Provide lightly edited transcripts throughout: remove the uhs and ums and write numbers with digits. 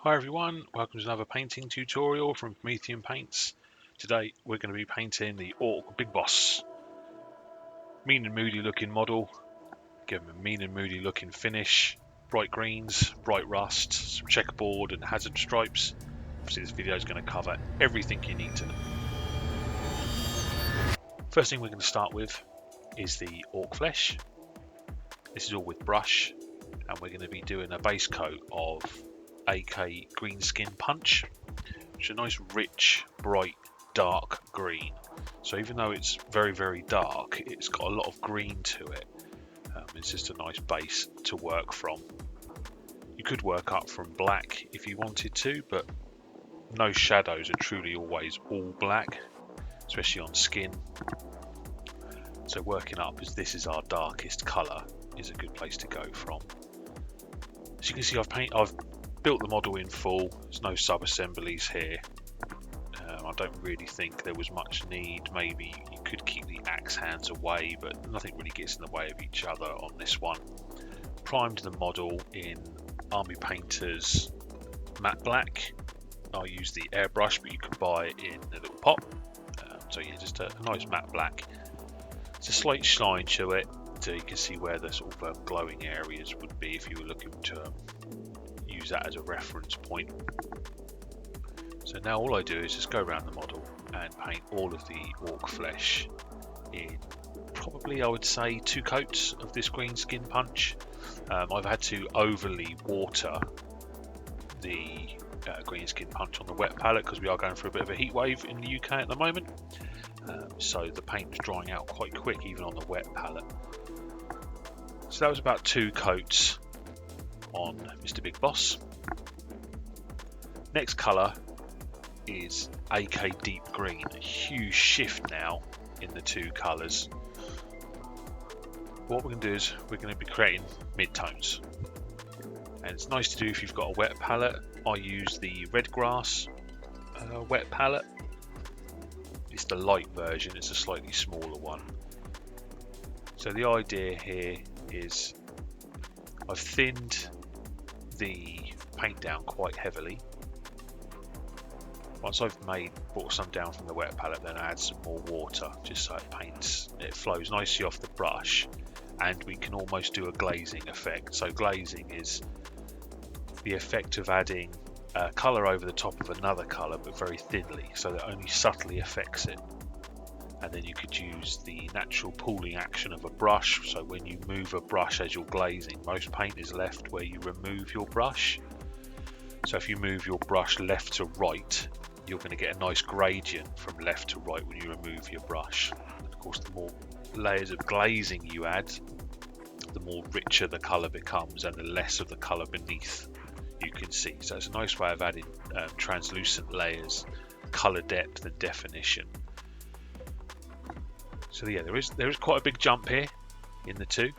Hi everyone, welcome to another painting tutorial from Promethean Paints. Today we're going to be painting the Ork BigBoss. Mean and moody looking model, give him a mean and moody looking finish, bright greens, bright rust, some checkerboard and hazard stripes. Obviously this video is going to cover everything you need to know. First thing we're going to start with is the Ork flesh. This is all with brush and we're going to be doing a base coat of WAAAGH green skin punch, which is a nice rich bright dark green. So even though it's very dark, it's got a lot of green to it. It's just a nice base to work from. You could work up from black if you wanted to, but no shadows are truly always all black, especially on skin. So working up, as this is our darkest colour, is a good place to go from. As you can see, I've built the model in full. There's no sub-assemblies here. I don't really think there was much need. Maybe you could keep the axe hands away, but nothing really gets in the way of each other on this one. Primed the model in Army Painter's matte black. I use the airbrush, but you can buy it in a little pot. So yeah, just a nice matte black. It's a slight shine to it, so you can see where the sort of glowing areas would be if you were looking to use that as a reference point. So now all I do is just go around the model and paint all of the Ork flesh in probably, I would say, 2 coats of this green skin punch. I've had to overly water the green skin punch on the wet palette because we are going through a bit of a heat wave in the UK at the moment. So the paint is drying out quite quick even on the wet palette. So that was about 2 coats on Mr. Big Boss. Next colour is WAAAGH Deep Green, a huge shift now in the 2 colours. What we're going to do is we're going to be creating mid-tones, and it's nice to do if you've got a wet palette. I use the red grass wet palette. It's the light version, it's a slightly smaller one. So the idea here is I've thinned the paint down quite heavily. Once I've brought some down from the wet palette, then I add some more water just so it flows nicely off the brush, and we can almost do a glazing effect. So glazing is the effect of adding a colour over the top of another colour but very thinly, so that only subtly affects it. And then you could use the natural pooling action of a brush. So when you move a brush as you're glazing, most paint is left where you remove your brush. So if you move your brush left to right, you're going to get a nice gradient from left to right when you remove your brush. And of course, the more layers of glazing you add, the more richer the colour becomes and the less of the colour beneath you can see. So it's a nice way of adding translucent layers, colour depth and definition. So yeah, there is quite a big jump here in the 2.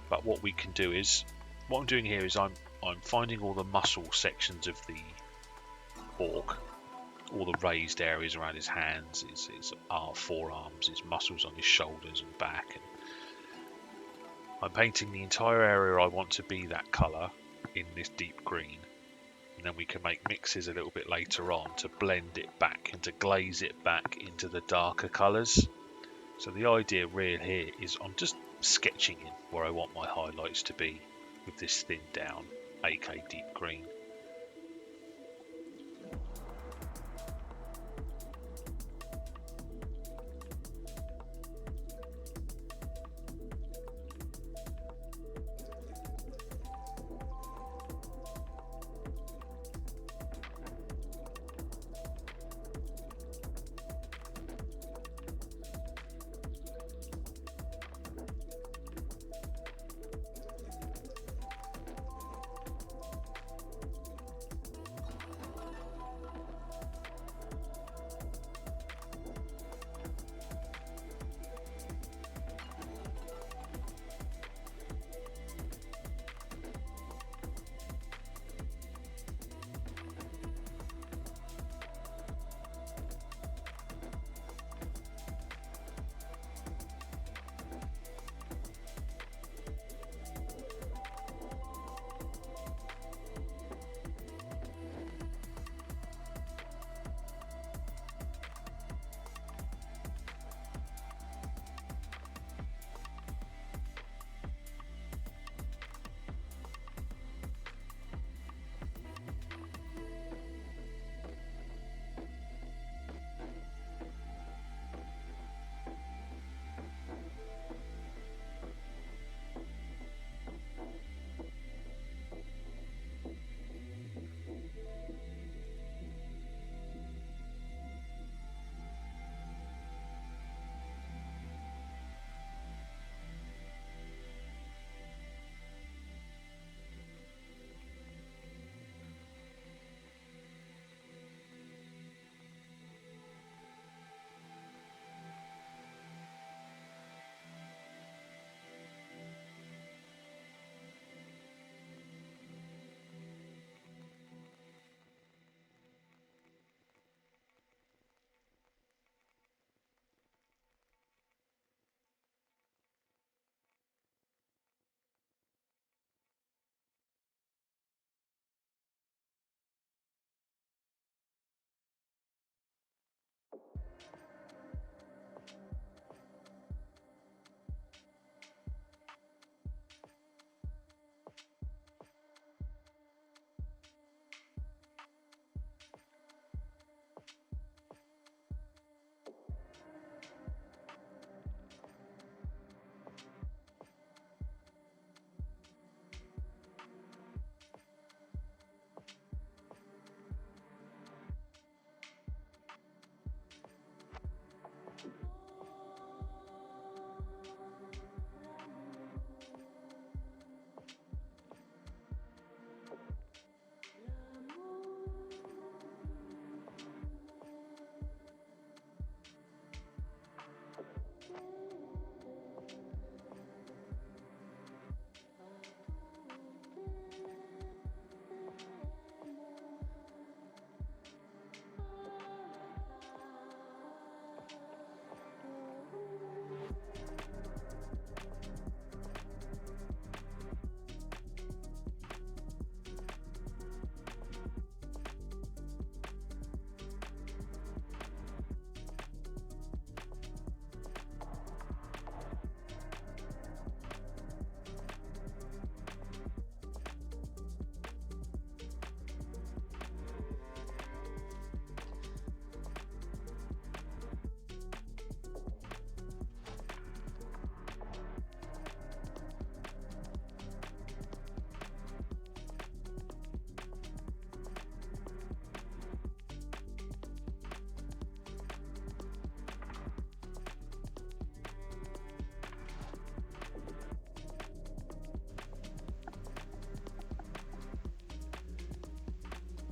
But what we can do is, what I'm doing here is I'm finding all the muscle sections of the Ork, all the raised areas around his hands, his forearms, his muscles on his shoulders and back. And I'm painting the entire area I want to be that colour in this deep green. And then we can make mixes a little bit later on to blend it back and to glaze it back into the darker colours. So the idea really here is I'm just sketching in where I want my highlights to be with this thinned down WAAAGH Deep Green.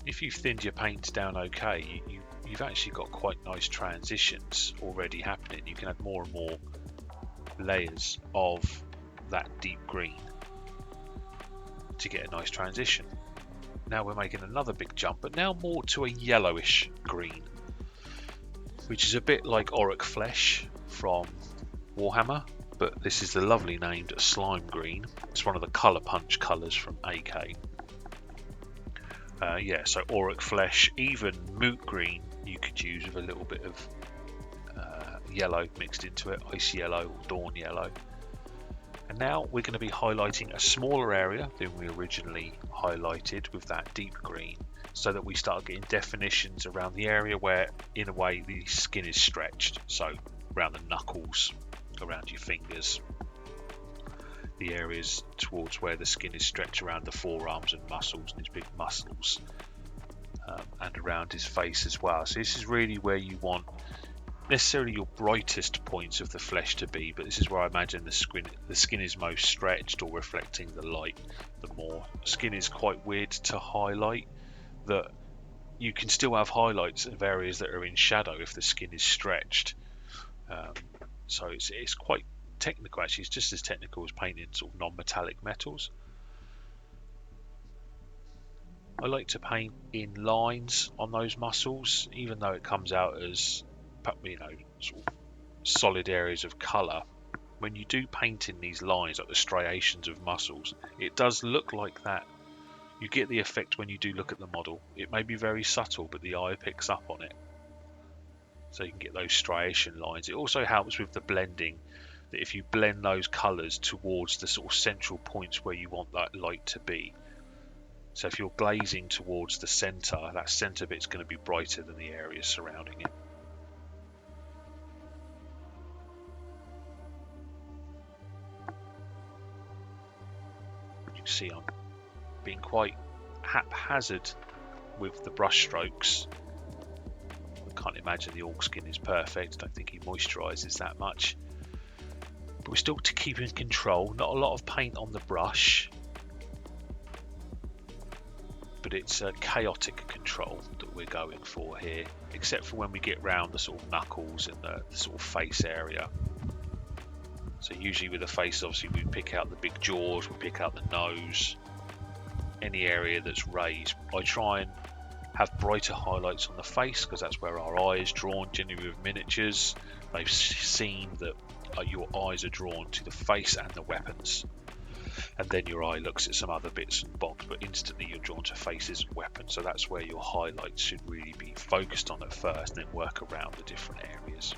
if you've thinned your paints down okay, you've actually got quite nice transitions already happening. You can add more and more layers of that deep green to get a nice transition. Now we're making another big jump, but now more to a yellowish green, which is a bit like Ork flesh from Warhammer, but this is the lovely named slime green. It's one of the colour punch colours from AK. Yeah, so Ork flesh, even moot green you could use with a little bit of yellow mixed into it, ice yellow or dawn yellow. And now we're going to be highlighting a smaller area than we originally highlighted with that deep green, so that we start getting definitions around the area where, in a way, the skin is stretched. So around the knuckles, around your fingers, the areas towards where the skin is stretched around the forearms and muscles and his big muscles, and around his face as well. So this is really where you want necessarily your brightest points of the flesh to be, but this is where I imagine the skin is most stretched or reflecting the light the more. Skin is quite weird to highlight, that you can still have highlights of areas that are in shadow if the skin is stretched. So it's quite technical actually. It's just as technical as painting sort of non-metallic metals. I like to paint in lines on those muscles, even though it comes out as, you know, sort of solid areas of colour. When you do paint in these lines, like the striations of muscles, it does look like that. You get the effect when you do look at the model. It may be very subtle, but the eye picks up on it. So you can get those striation lines. It also helps with the blending, that if you blend those colours towards the sort of central points where you want that light to be. So if you're glazing towards the centre, that centre bit's going to be brighter than the areas surrounding it. You can see I'm being quite haphazard with the brush strokes. I can't imagine the Ork skin is perfect. I don't think he moisturises that much. But we're still to keep in control. Not a lot of paint on the brush, but it's a chaotic control that we're going for here, except for when we get round the sort of knuckles and the sort of face area. So usually with the face, obviously we pick out the big jaws, we pick out the nose, any area that's raised. I try and have brighter highlights on the face because that's where our eye is drawn. Generally with miniatures, they've seen that your eyes are drawn to the face and the weapons, and then your eye looks at some other bits and bobs, but instantly you're drawn to faces and weapons. So that's where your highlights should really be focused on at first, and then work around the different areas.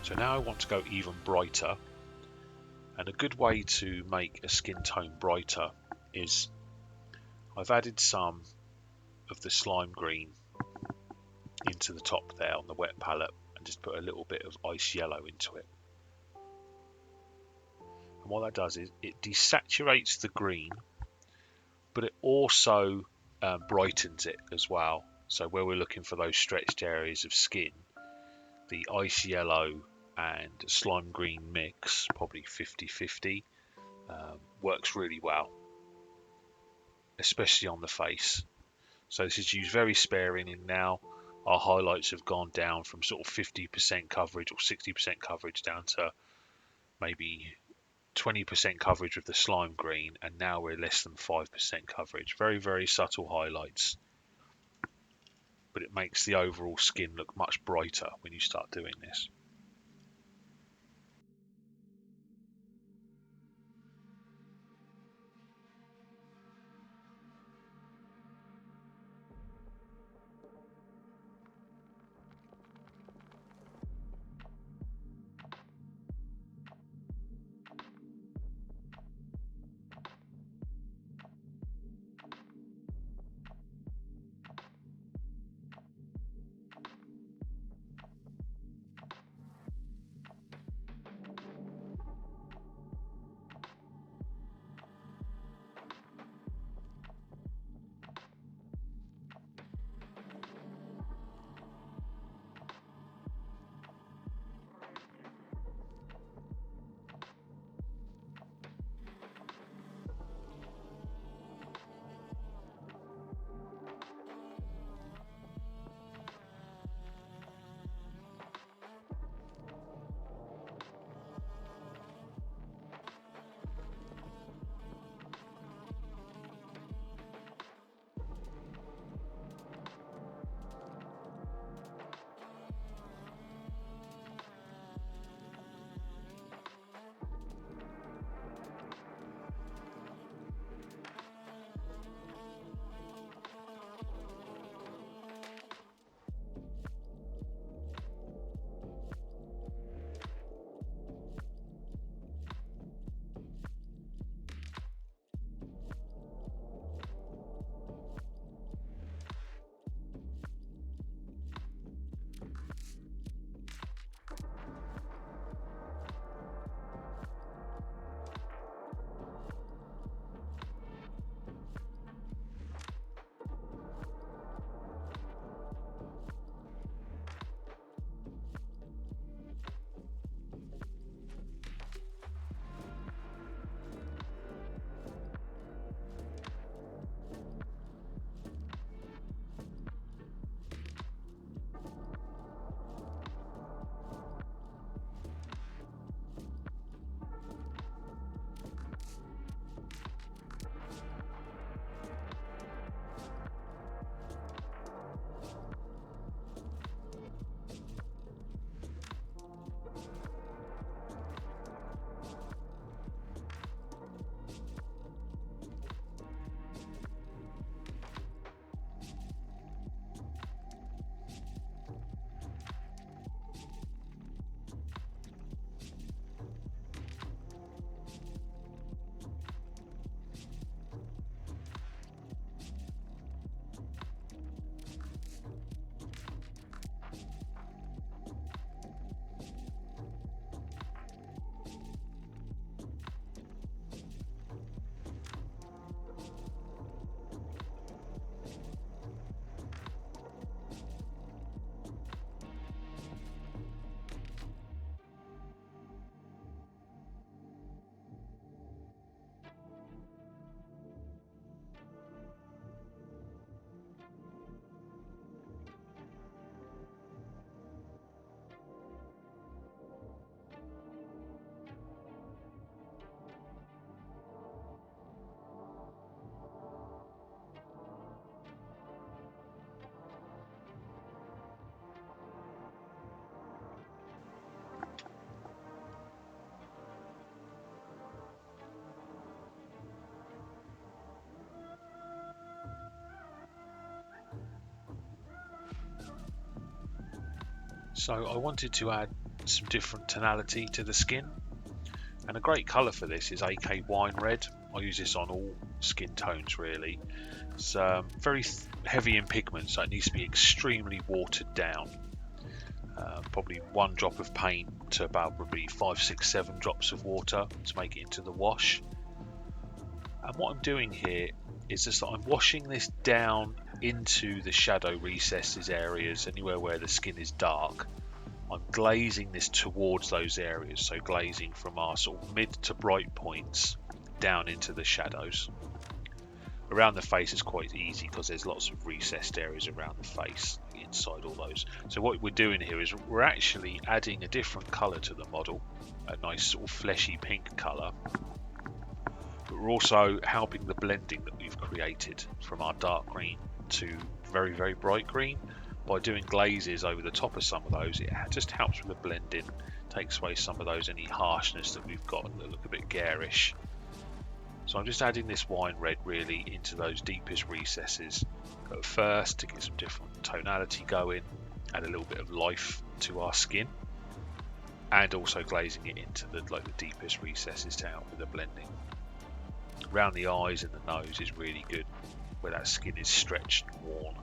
So now I want to go even brighter, and a good way to make a skin tone brighter is I've added some of the slime green into the top there on the wet palette and just put a little bit of ice yellow into it. And what that does is it desaturates the green, but it also brightens it as well. So where we're looking for those stretched areas of skin, the ice yellow and slime green mix, probably 50-50, works really well, especially on the face. So this is used very sparingly now. Our highlights have gone down from sort of 50% coverage or 60% coverage down to maybe 20% coverage with the slime green, and now we're less than 5% coverage. Very, very subtle highlights, but it makes the overall skin look much brighter when you start doing this. So I wanted to add some different tonality to the skin. And a great colour for this is AK Wine Red. I use this on all skin tones really. It's very heavy in pigment, so it needs to be extremely watered down. Probably 1 drop of paint to about probably 5, 6, 7 drops of water to make it into the wash. And what I'm doing here is just that I'm washing this down into the shadow recesses areas, anywhere where the skin is dark. I'm glazing this towards those areas, so glazing from our sort of mid to bright points down into the shadows. Around the face is quite easy because there's lots of recessed areas around the face, inside all those. So what we're doing here is we're actually adding a different colour to the model, a nice sort of fleshy pink colour. But we're also helping the blending that we've created from our dark green to very, very bright green. By doing glazes over the top of some of those, it just helps with the blending, takes away some of those, any harshness that we've got that look a bit garish. So I'm just adding this wine red really into those deepest recesses at first to get some different tonality going, add a little bit of life to our skin, and also glazing it into the deepest recesses to help with the blending. Around the eyes and the nose is really good, where that skin is stretched and worn.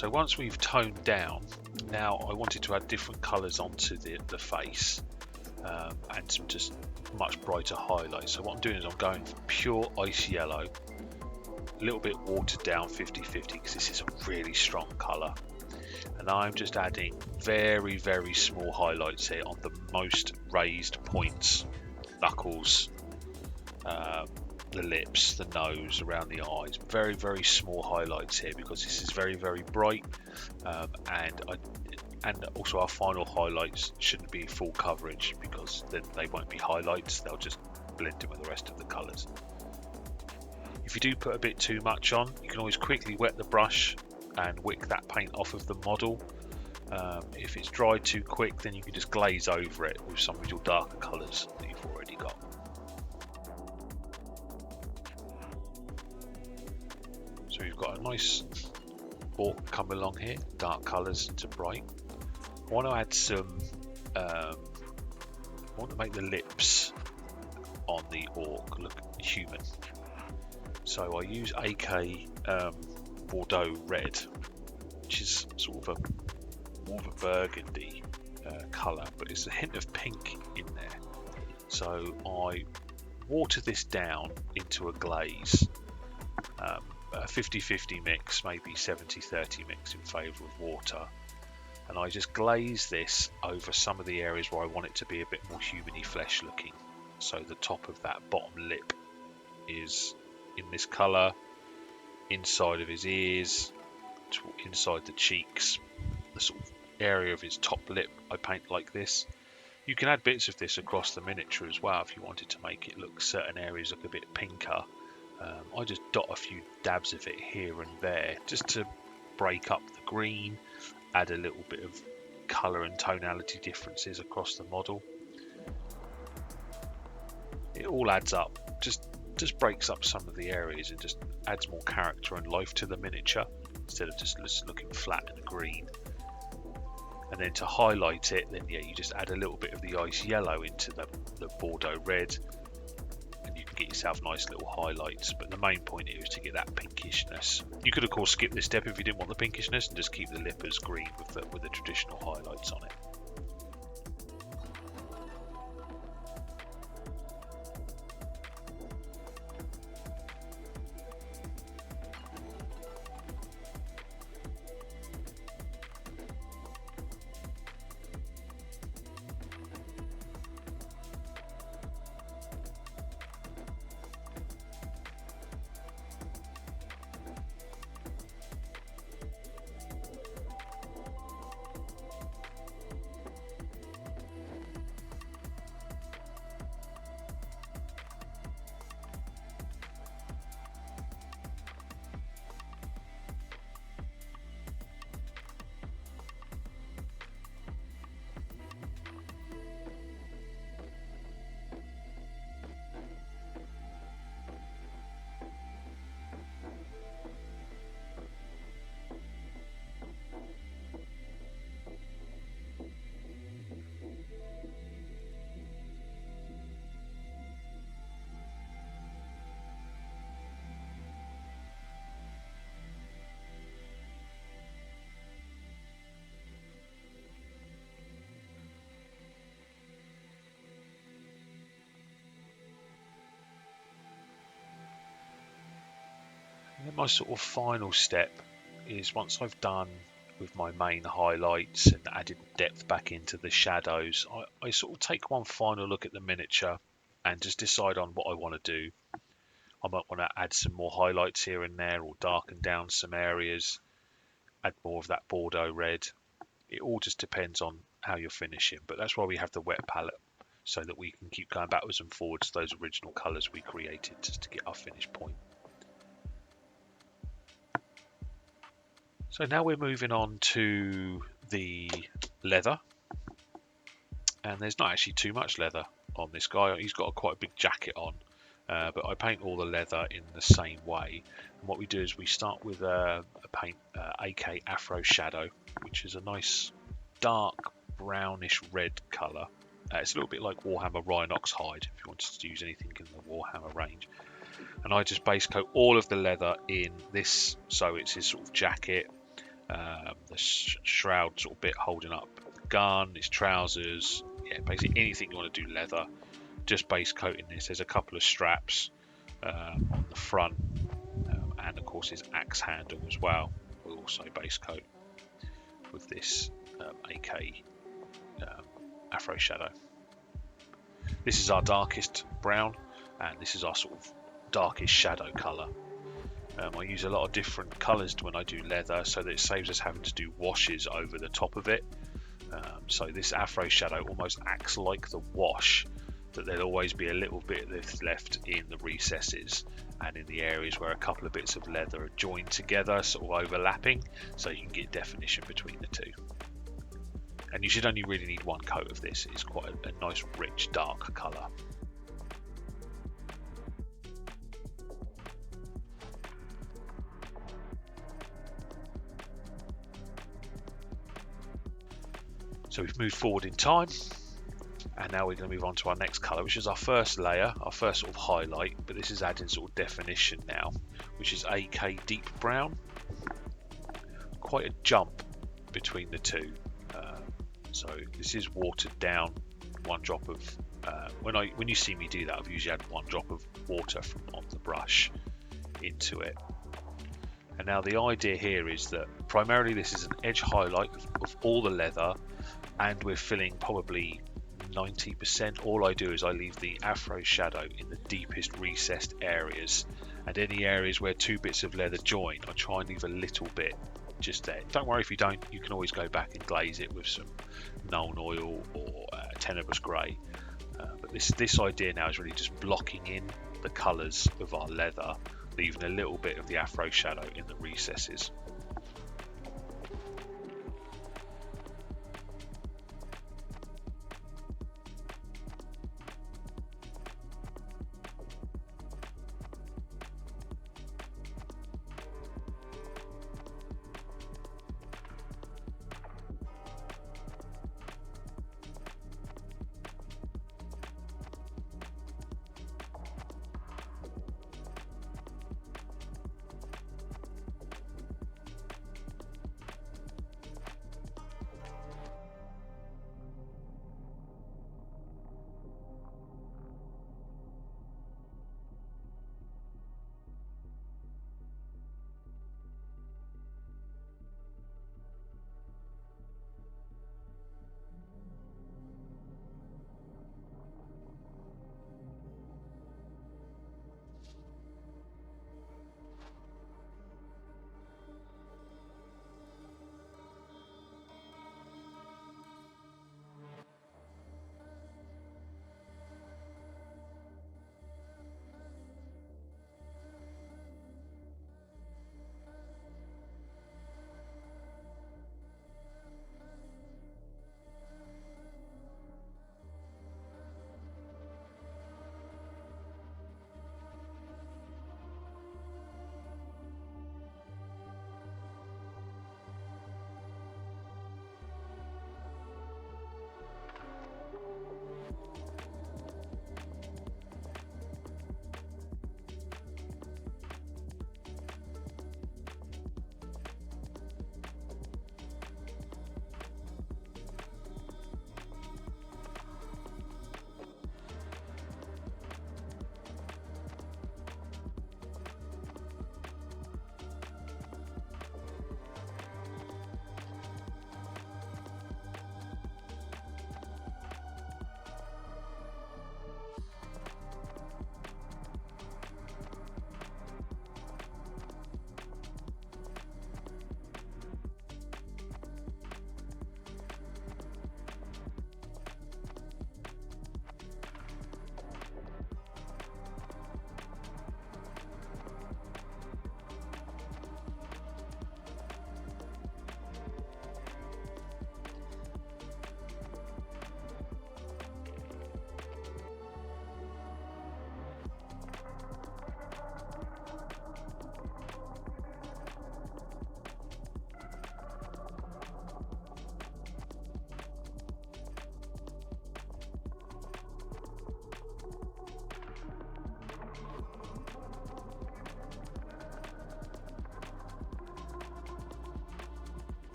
So once we've toned down, now I wanted to add different colours onto the face and some just much brighter highlights. So what I'm doing is I'm going for pure ice yellow, a little bit watered down 50-50 because this is a really strong colour. And I'm just adding very, very small highlights here on the most raised points, knuckles, the lips, the nose, around the eyes. Very, very small highlights here because this is very, very bright, and also our final highlights shouldn't be full coverage because then they won't be highlights, they'll just blend in with the rest of the colours. If you do put a bit too much on, you can always quickly wet the brush and wick that paint off of the model. If it's dried too quick, then you can just glaze over it with some of your darker colours that you've already got. So we've got a nice ork coming along here, dark colours to bright. I want to add some, I want to make the lips on the ork look human. So I use WAAAGH Bordeaux red, which is sort of more of a burgundy colour, but it's a hint of pink in there. So I water this down into a glaze, a 50-50 mix, maybe 70-30 mix in favour of water, and I just glaze this over some of the areas where I want it to be a bit more humany flesh looking. So the top of that bottom lip is in this colour, inside of his ears, inside the cheeks, the sort of area of his top lip I paint like this. You can add bits of this across the miniature as well if you wanted to make it look, certain areas look a bit pinker. I just dot a few dabs of it here and there just to break up the green, add a little bit of colour and tonality differences across the model. It all adds up, just breaks up some of the areas and just adds more character and life to the miniature instead of just looking flat and green. And then to highlight it, then yeah, you just add a little bit of the ice yellow into the Bordeaux red, and you can get yourself nice little highlights. But the main point here is to get that pinkishness. You could of course skip this step if you didn't want the pinkishness and just keep the lip as green with the traditional highlights on it. And then my sort of final step is, once I've done with my main highlights and added depth back into the shadows, I sort of take one final look at the miniature and just decide on what I want to do. I might want to add some more highlights here and there, or darken down some areas, add more of that Bordeaux red. It all just depends on how you're finishing, but that's why we have the wet palette, so that we can keep going backwards and forwards to those original colours we created just to get our finish point. So now we're moving on to the leather, and there's not actually too much leather on this guy. He's got quite a big jacket on, but I paint all the leather in the same way. And what we do is we start with a paint AK Afro Shadow, which is a nice dark brownish red colour. It's a little bit like Warhammer Rhinox Hide if you wanted to use anything in the Warhammer range. And I just base coat all of the leather in this, so it's his sort of jacket, the shroud sort of bit holding up the gun, his trousers, yeah, basically anything you want to do leather, just base coating this. There's a couple of straps on the front, and of course his axe handle as well will also base coat with this AK Afro Shadow. This is our darkest brown, and this is our sort of darkest shadow colour. I use a lot of different colours when I do leather, so that it saves us having to do washes over the top of it. So this Afro Shadow almost acts like the wash, that there'll always be a little bit that's left in the recesses and in the areas where a couple of bits of leather are joined together, sort of overlapping, so you can get definition between the two. And you should only really need one coat of this. It's quite a nice, rich, dark colour. So we've moved forward in time, and now we're going to move on to our next colour, which is our first layer, our first sort of highlight, but this is adding sort of definition now, which is AK Deep Brown. Quite a jump between the two. So this is watered down, one drop of, when you see me do that, I've usually add one drop of water from on the brush into it. And now the idea here is that primarily this is an edge highlight of all the leather, and we're filling probably 90%. All I do is I leave the Afro Shadow in the deepest recessed areas, and any areas where two bits of leather join, I try and leave a little bit just there. Don't worry if you don't, you can always go back and glaze it with some Nuln Oil or Tenebrous Grey. But this idea now is really just blocking in the colours of our leather, leaving a little bit of the Afro Shadow in the recesses.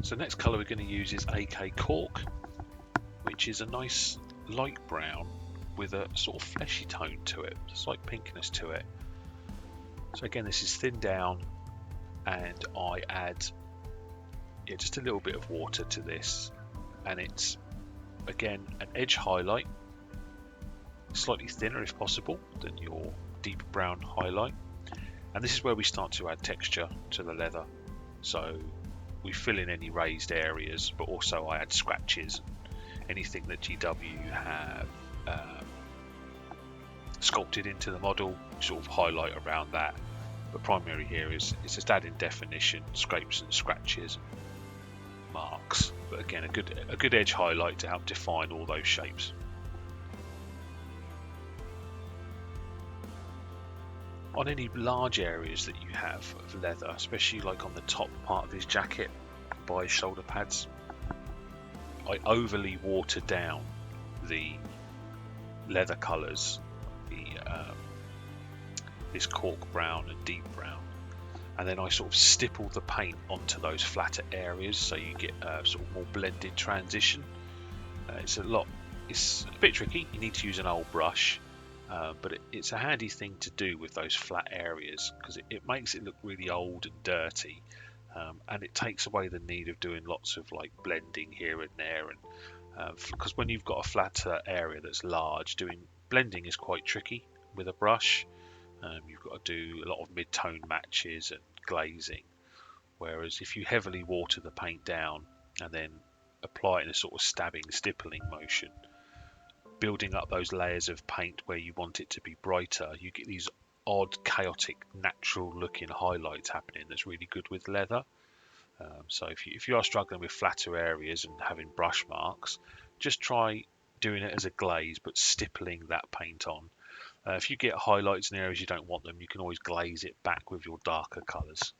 So the next colour we're going to use is AK Cork, which is a nice light brown with a sort of fleshy tone to it, slight pinkness to it. So again, this is thinned down, and I add just a little bit of water to this, and it's again an edge highlight, slightly thinner if possible than your deep brown highlight. And this is where we start to add texture to the leather. So we fill in any raised areas, but also I add scratches, anything that GW have sculpted into the model, sort of highlight around that. But primary here is it's just adding definition, scrapes and scratches, and marks. But again, a good edge highlight to help define all those shapes. On any large areas that you have of leather, especially like on the top part of his jacket by his shoulder pads, I overly water down the leather colours, this cork brown and deep brown, and then I sort of stipple the paint onto those flatter areas so you get a sort of more blended transition. It's a bit tricky. You need to use an old brush. But it's a handy thing to do with those flat areas because it makes it look really old and dirty, and it takes away the need of doing lots of like blending here and there. And because when you've got a flatter area that's large, doing blending is quite tricky with a brush. You've got to do a lot of mid-tone matches and glazing, whereas if you heavily water the paint down and then apply it in a sort of stabbing, stippling motion, building up those layers of paint where you want it to be brighter, you get these odd, chaotic, natural looking highlights happening that's really good with leather. So if you are struggling with flatter areas and having brush marks, just try doing it as a glaze but stippling that paint on. If you get highlights in areas you don't want them, you can always glaze it back with your darker colours.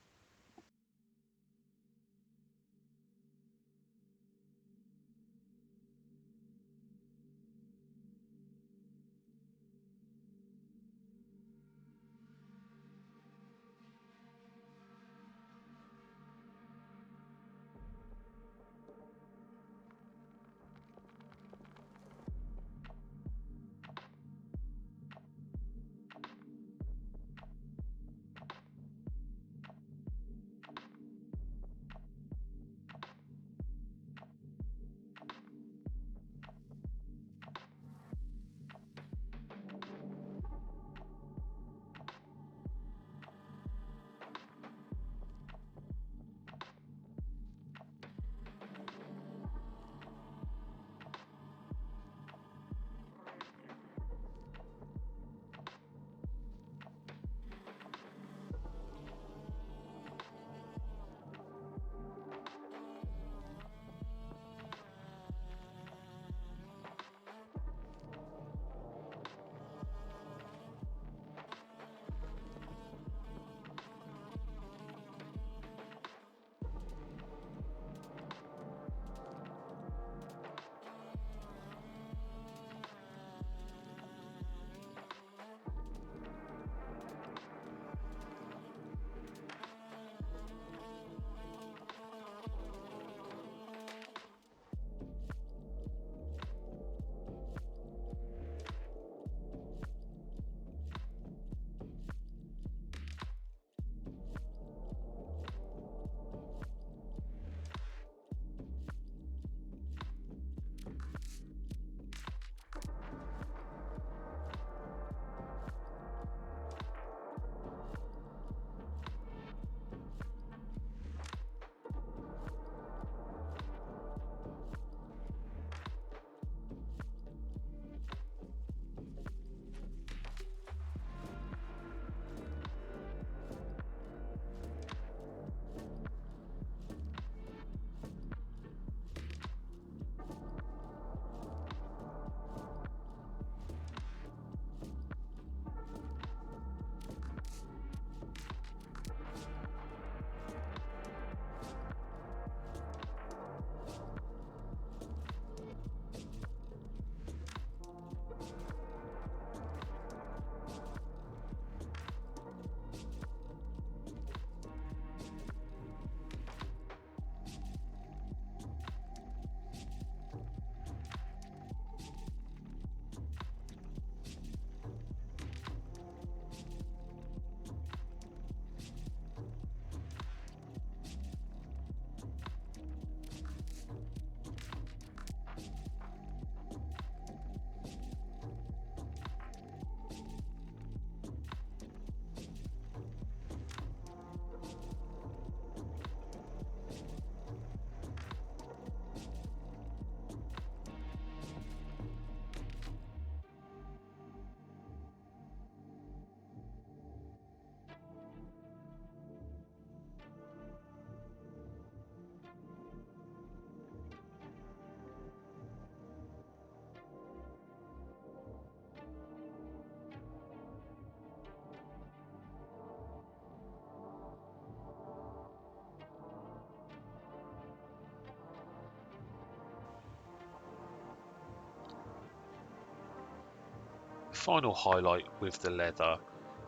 final highlight with the leather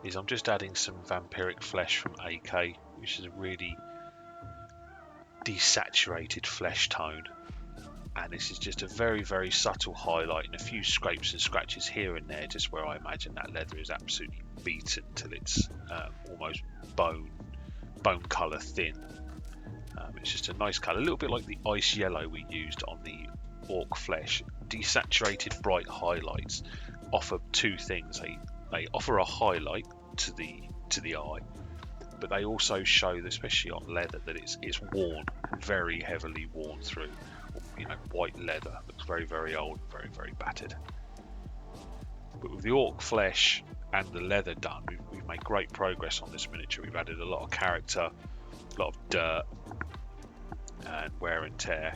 is I'm just adding some vampiric flesh from AK, which is a really desaturated flesh tone, and this is just a very, very subtle highlight and a few scrapes and scratches here and there, just where I imagine that leather is absolutely beaten till it's almost bone colour thin. It's just a nice colour, a little bit like the ice yellow we used on the Ork flesh. Desaturated bright highlights offer two things. They offer a highlight to the eye, but they also show, especially on leather, that it's worn, very heavily worn through. You know, white leather looks very, very old, very, very battered. But with the Ork flesh and the leather done, we've made great progress on this miniature. We've added a lot of character, a lot of dirt and wear and tear,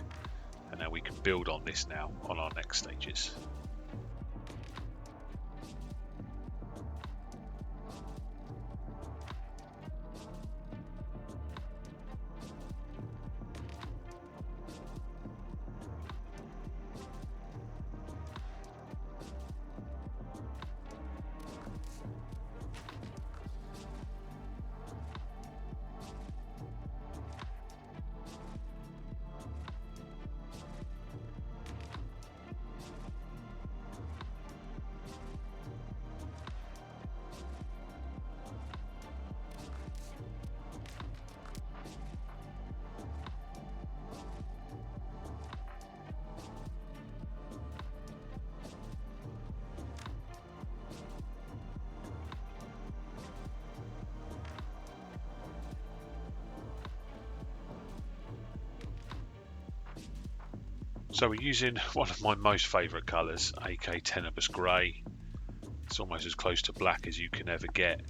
and now we can build on this now on our next stages. So we're using one of my most favourite colours, AK Tenebrous Grey. It's almost as close to black as you can ever get.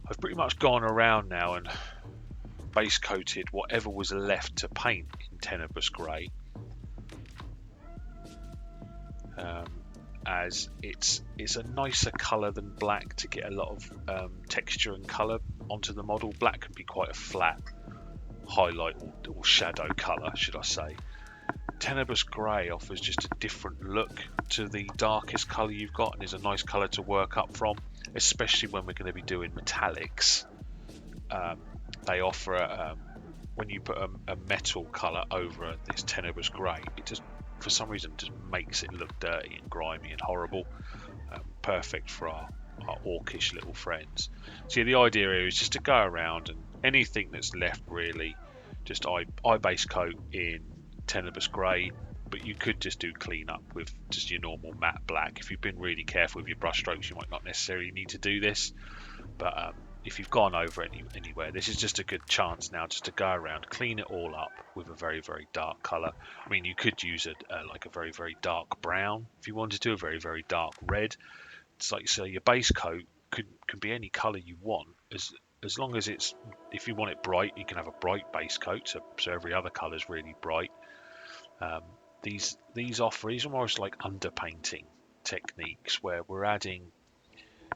I've pretty much gone around now and base coated whatever was left to paint in Tenebrous Grey, as it's a nicer colour than black to get a lot of texture and colour onto the model. Black can be quite a flat highlight or shadow colour, should I say. Tenebrous Grey offers just a different look to the darkest colour you've got, and is a nice colour to work up from, especially when we're going to be doing metallics. They offer when you put a metal colour over this Tenebrous Grey, it just for some reason just makes it look dirty and grimy and horrible. Perfect for our orcish little friends. So yeah, the idea here is just to go around and anything that's left really, just I base coat in Tenebrous Grey, but you could just do clean up with just your normal matte black. If you've been really careful with your brush strokes, you might not necessarily need to do this, but if you've gone over anywhere, this is just a good chance now just to go around, clean it all up with a very, very dark colour. I mean, you could use like a very, very dark brown if you wanted to, a very, very dark red. It's like, so your base coat can be any colour you want, as long as it's, if you want it bright, you can have a bright base coat, so every other colour is really bright. These offer, these are almost like underpainting techniques where we're adding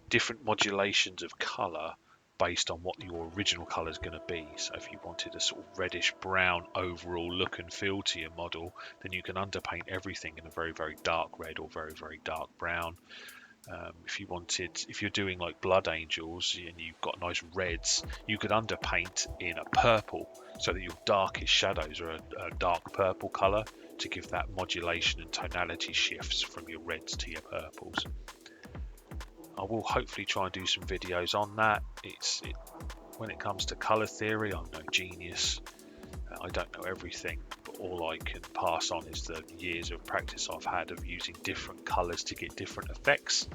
different modulations of colour based on what your original colour is going to be. So if you wanted a sort of reddish brown overall look and feel to your model, then you can underpaint everything in a very, very dark red or very, very dark brown. If you're doing like blood angels and you've got nice reds, you could underpaint in a purple so that your darkest shadows are a dark purple colour to give that modulation and tonality shifts from your reds to your purples. I will hopefully try and do some videos on that. When it comes to colour theory, I'm no genius. I don't know everything, but all I can pass on is the years of practice I've had of using different colours to get different effects.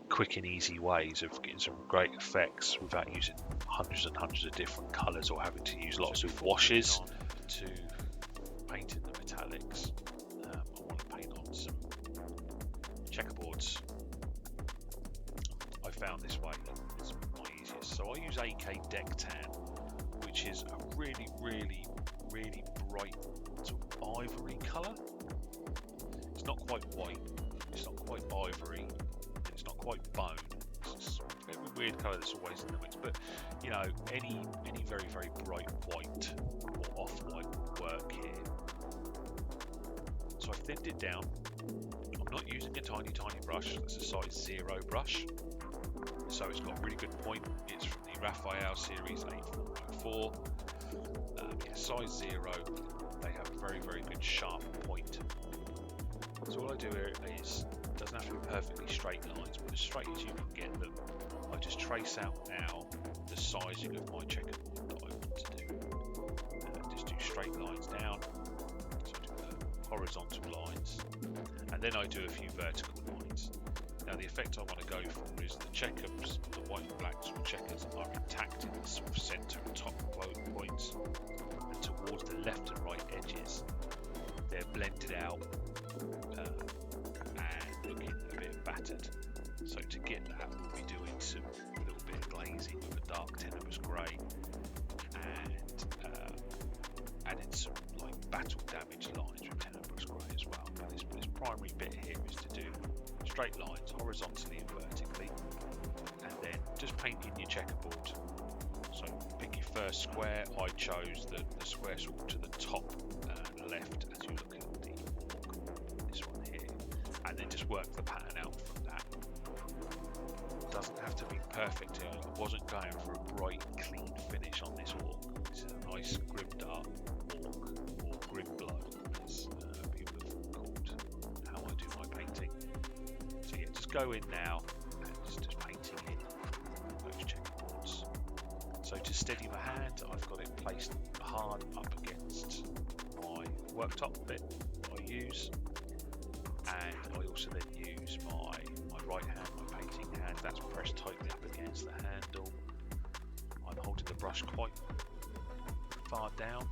Quick and easy ways of getting some great effects without using hundreds and hundreds of different colours or having to use lots of washes to paint in the metallics. I want to paint on some checkerboards. I found this way that it's my easiest. So I use AK Deck Tan, which is a really, really, really bright sort of ivory colour. It's not quite white, it's not quite ivory, it's not quite bone. It's a very weird colour that's always in the mix, but you know, any very, very bright white or off-white will work here. So I thinned it down. I'm not using a tiny brush. That's a size 0 brush, so it's got a really good point. It's from the Raphael series A404. Yeah, size 0. They have a very good sharp point. So all I do here is, it doesn't have to be perfectly straight lines, but as straight as you can get them. I just trace out now the sizing of my checkerboard that I want to do. Just do straight lines down, so do the horizontal lines, and then I do a few vertical lines. Now the effect I want to go for is the checkers, the white and blacks or checkers are intact in the sort of centre and top points, and towards the left and right edges they're blended out and looking a bit battered. So to get that, we'll be doing some little bit of glazing with a dark tenebrous grey, and adding some like battle damage lines with tenebrous grey as well. Now this primary bit here is to do straight lines horizontally and vertically, and then just painting your checkerboard. So pick your first square. I chose the square sort of to the top left as you look at the Ork, this one here, and then just work the pattern out from that. It doesn't have to be perfect here. I wasn't going for a bright, clean finish on this Ork. This is a nice grimdark Ork, or grim blood, as people have called how I do my painting. So yeah, just go in now and just painting in those checkerboards. So to steady my hand, I've got it placed hard up against my worktop bit that I use, and I also then use my right hand, my painting hand, that's pressed tightly up against the handle. I'm holding the brush quite far down,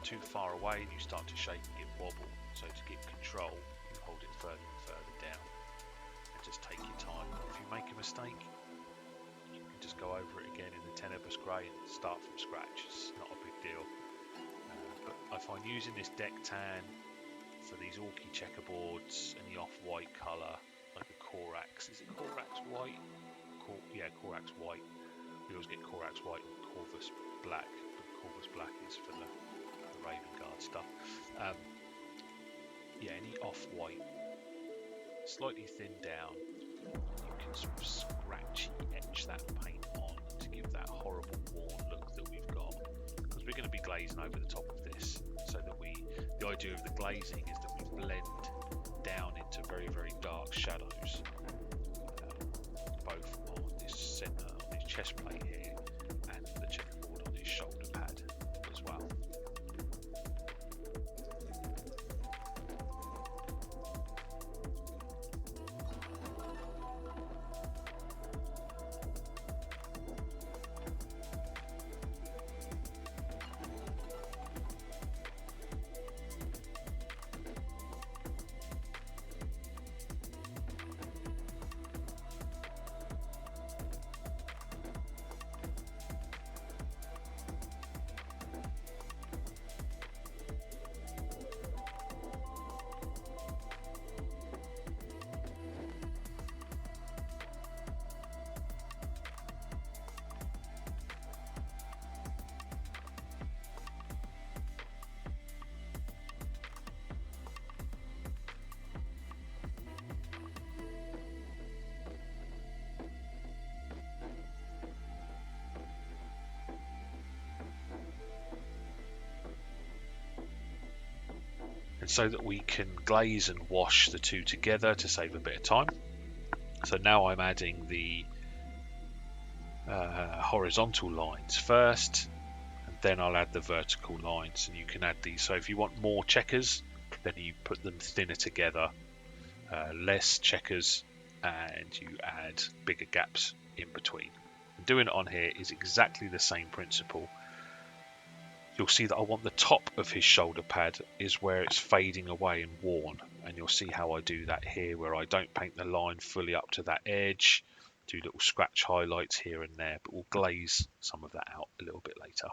too far away and you start to shake and get wobble. So to get control, you hold it further and further down and just take your time. If you make a mistake, you can just go over it again in the tenebrous grey and start from scratch. It's not a big deal. But I find using this deck tan for these Orky checkerboards and the off-white colour, like a Corax. Is it Corax white? Yeah, Corax white. We always get Corax white and Corvus black, but Corvus black is for the Raven Guard stuff. Yeah, any off-white, slightly thinned down, you can sort of scratchy etch that paint on to give that horrible worn look that we've got. Because we're going to be glazing over the top of this, so that the idea of the glazing is that we blend down into very dark shadows, both on this centre, on this chest plate here, and the checkerboard on this shoulder pad as well. And so that we can glaze and wash the two together to save a bit of time. So now I'm adding the horizontal lines first, and then I'll add the vertical lines, and you can add these. So if you want more checkers, then you put them thinner together, less checkers, and you add bigger gaps in between. And doing it on here is exactly the same principle. You'll see that I want the top of his shoulder pad is where it's fading away and worn, and you'll see how I do that here, where I don't paint the line fully up to that edge, do little scratch highlights here and there, but we'll glaze some of that out a little bit later.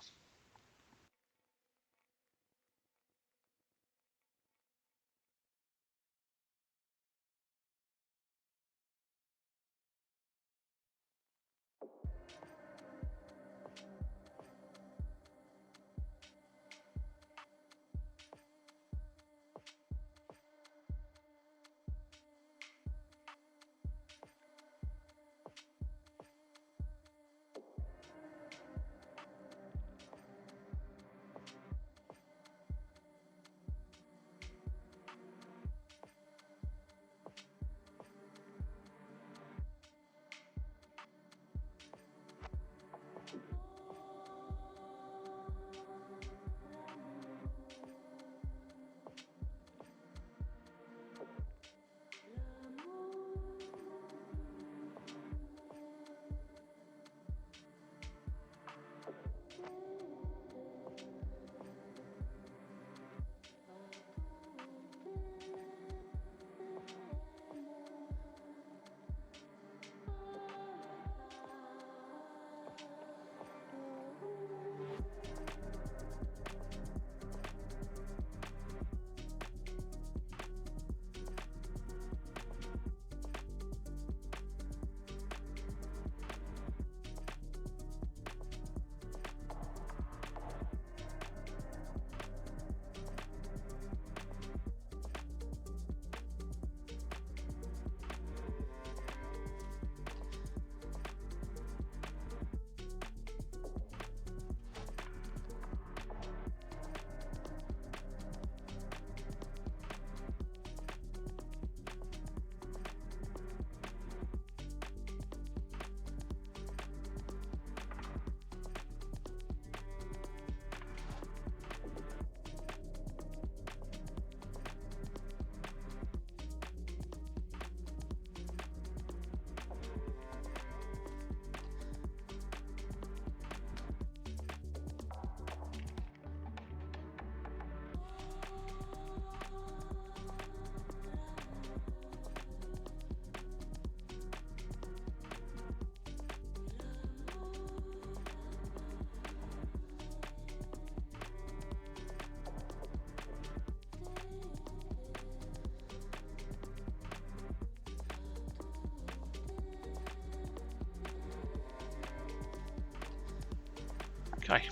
Okay,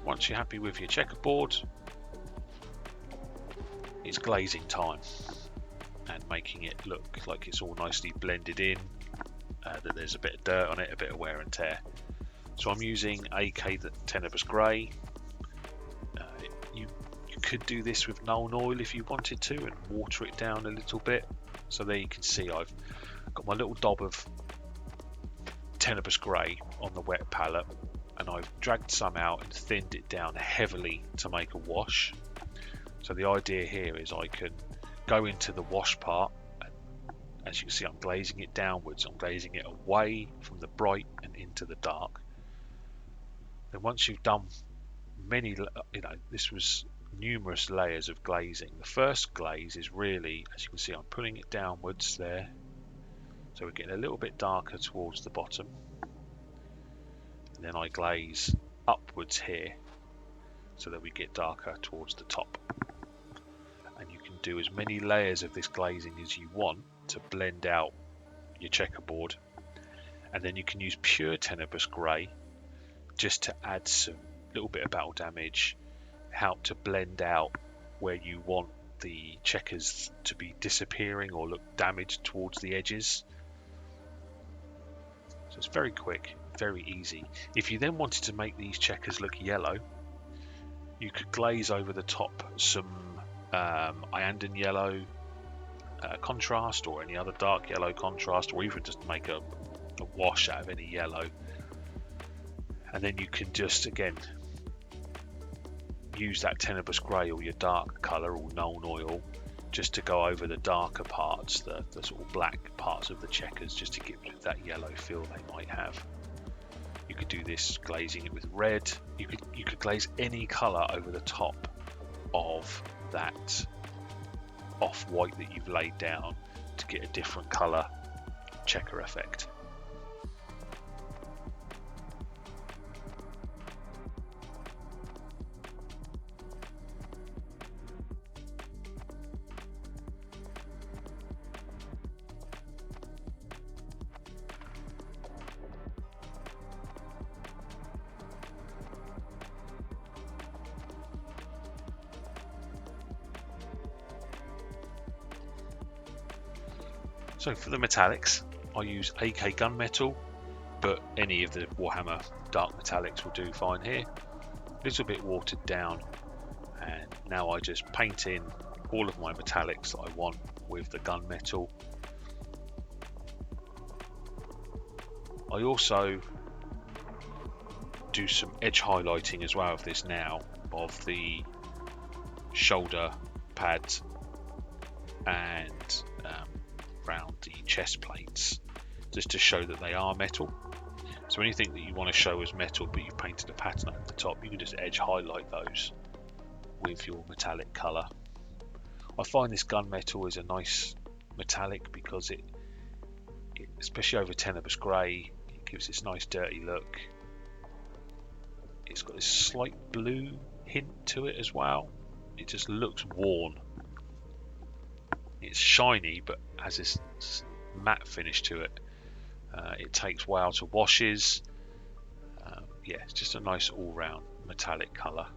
once you're happy with your checkerboard, it's glazing time and making it look like it's all nicely blended in, that there's a bit of dirt on it, a bit of wear and tear. So I'm using AK the Tenebrous Grey. You could do this with Nuln Oil if you wanted to and water it down a little bit. So there you can see I've got my little daub of Tenebrous Grey on the wet palette, and I've dragged some out and thinned it down heavily to make a wash. So the idea here is I can go into the wash part, and as you can see I'm glazing it downwards. I'm glazing it away from the bright and into the dark. Then once you've done many, this was numerous layers of glazing. The first glaze is really, as you can see, I'm pulling it downwards there, so we're getting a little bit darker towards the bottom, and then I glaze upwards here so that we get darker towards the top. And you can do as many layers of this glazing as you want to blend out your checkerboard, and then you can use pure Tenebrous Grey just to add some little bit of battle damage, help to blend out where you want the checkers to be disappearing or look damaged towards the edges. So it's very quick, very easy. If you then wanted to make these checkers look yellow, you could glaze over the top some Iandan yellow contrast, or any other dark yellow contrast, or even just make a wash out of any yellow. And then you can just, again, use that Tenebrous Grey or your dark colour or Nuln Oil just to go over the darker parts, the sort of black parts of the checkers, just to give it that yellow feel they might have. You could do this glazing it with red. You could glaze any colour over the top of that off-white that you've laid down to get a different colour checker effect. So for the metallics, I use AK gunmetal, but any of the Warhammer dark metallics will do fine here. A little bit watered down, and now I just paint in all of my metallics that I want with the gunmetal. I also do some edge highlighting as well of this now, of the shoulder pads and around the chest plates, just to show that they are metal. So anything that you want to show as metal but you've painted a pattern over the top, you can just edge highlight those with your metallic colour. I find this gunmetal is a nice metallic because it especially over Tenebrous Grey, it gives this nice dirty look. It's got this slight blue hint to it as well. It just looks worn. It's shiny but has this matte finish to it. It takes a while to washes. Yeah, it's just a nice all-round metallic colour.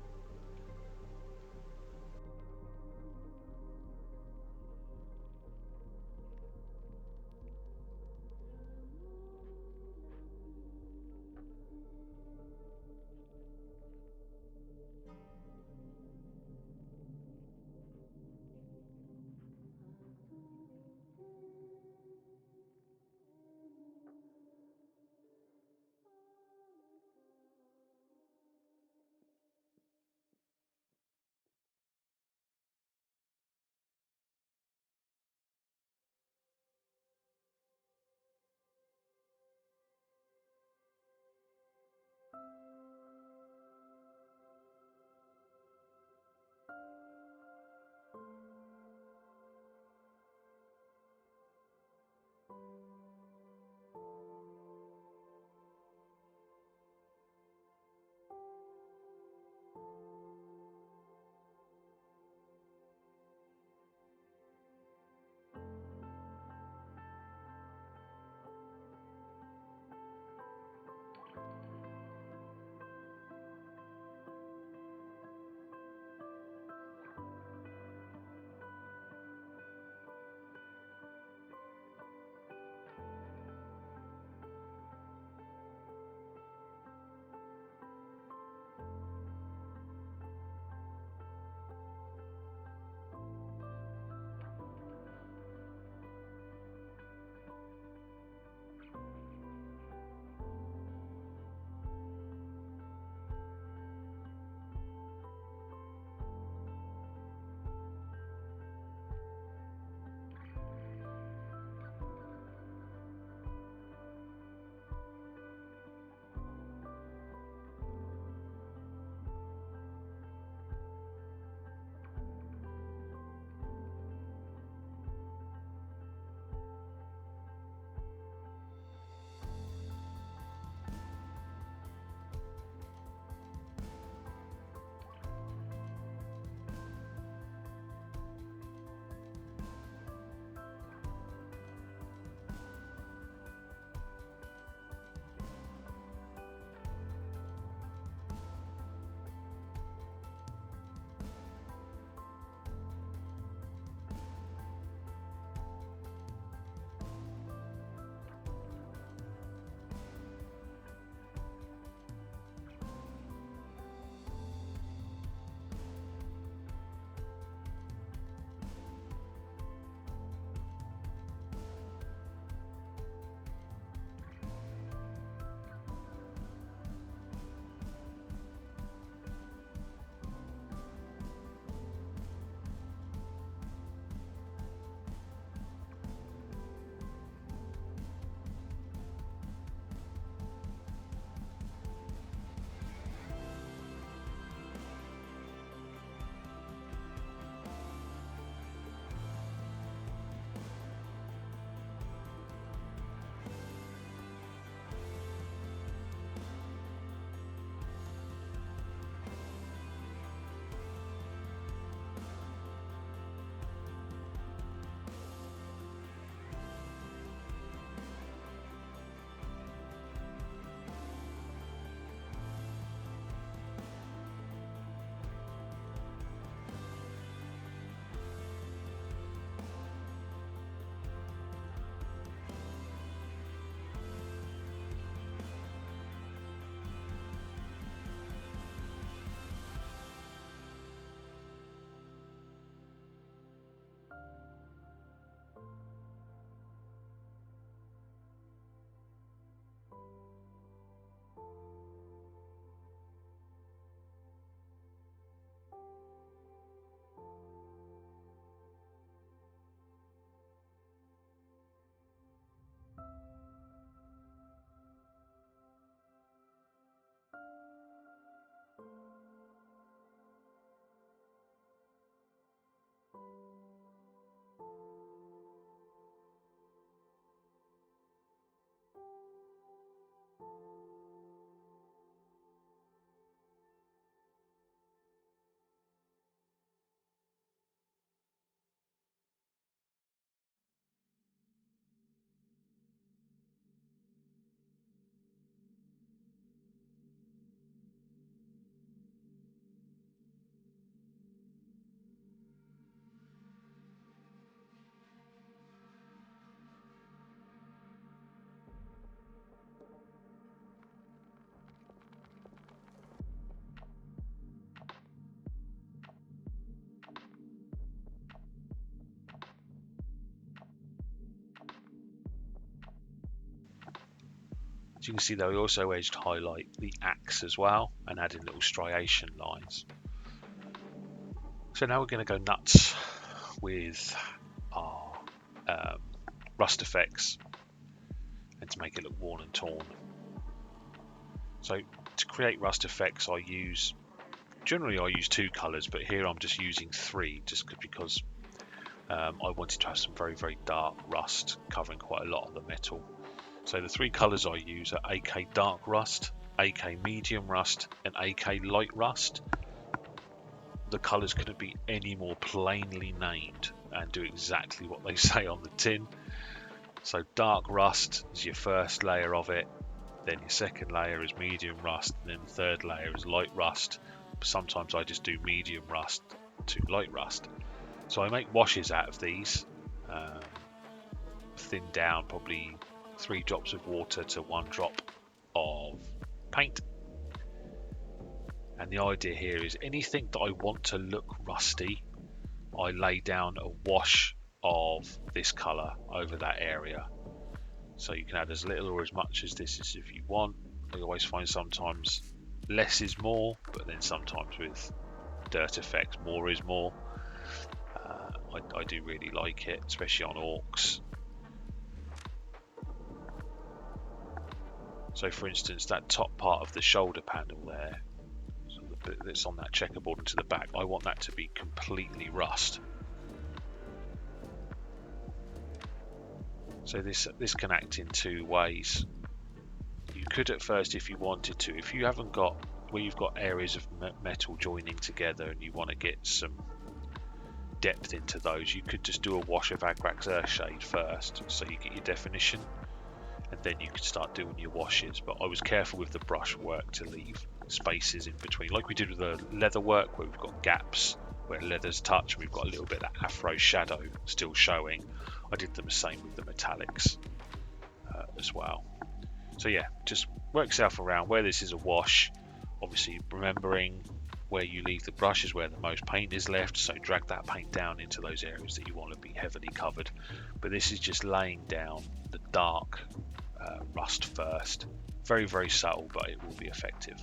As you can see though, we also edged highlight the axe as well and adding little striation lines. So now we're going to go nuts with our rust effects and to make it look worn and torn. So to create rust effects generally I use 2 colours, but here I'm just using 3 just because I wanted to have some very, very dark rust covering quite a lot of the metal. So the 3 colours I use are AK Dark Rust, AK Medium Rust and AK Light Rust. The colours couldn't be any more plainly named and do exactly what they say on the tin. So Dark Rust is your first layer of it, then your second layer is Medium Rust, and then the third layer is Light Rust. Sometimes I just do Medium Rust to Light Rust. So I make washes out of these, thin down probably 3 drops of water to 1 drop of paint. And the idea here is anything that I want to look rusty, I lay down a wash of this colour over that area. So you can add as little or as much as this is if you want. I always find sometimes less is more, but then sometimes with dirt effects more is more. I do really like it, especially on orcs. So for instance, that top part of the shoulder panel there, so the bit that's on that checkerboard into the back, I want that to be completely rust. So this can act in 2 ways. You could at first, if you wanted to, if you haven't got where you've got areas of metal joining together and you want to get some depth into those, you could just do a wash of Agrax Earthshade first so you get your definition, and then you could start doing your washes. But I was careful with the brush work to leave spaces in between, like we did with the leather work where we've got gaps where leathers touch and we've got a little bit of afro shadow still showing. I did the same with the metallics as well. So yeah, just work yourself around where this is a wash. Obviously remembering where you leave the brush is where the most paint is left, so drag that paint down into those areas that you want to be heavily covered. But this is just laying down the dark rust first. Very, very subtle, but it will be effective.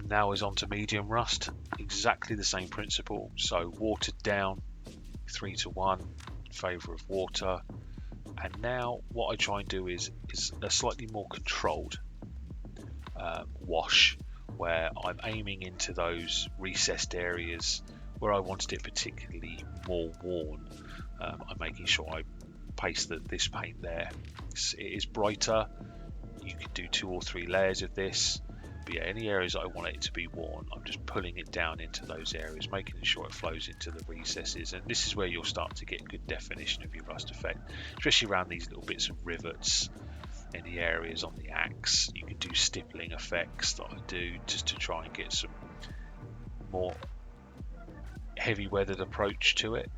Now is on to medium rust, exactly the same principle, so watered down 3 to 1 in favour of water. And now what I try and do is a slightly more controlled wash, where I'm aiming into those recessed areas where I wanted it particularly more worn. I'm making sure I paste this paint there. It is brighter. You can do 2 or 3 layers of this. But yeah, any areas that I want it to be worn, I'm just pulling it down into those areas, making sure it flows into the recesses. And this is where you'll start to get good definition of your rust effect, especially around these little bits of rivets in the areas on the axe. You can do stippling effects that I do just to try and get some more heavy weathered approach to it.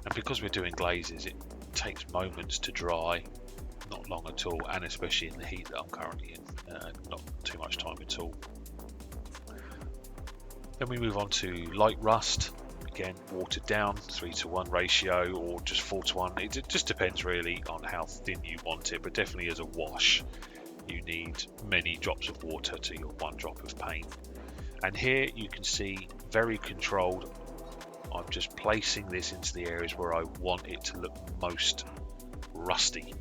And because we're doing glazes, it takes moments to dry, not long at all, and especially in the heat that I'm currently in, not too much time at all. Then we move on to light rust. Again, watered down, 3 to 1 ratio, or just 4 to 1. It just depends really on how thin you want it, but definitely as a wash, you need many drops of water to your 1 drop of paint. And here you can see, very controlled, I'm just placing this into the areas where I want it to look most rusty,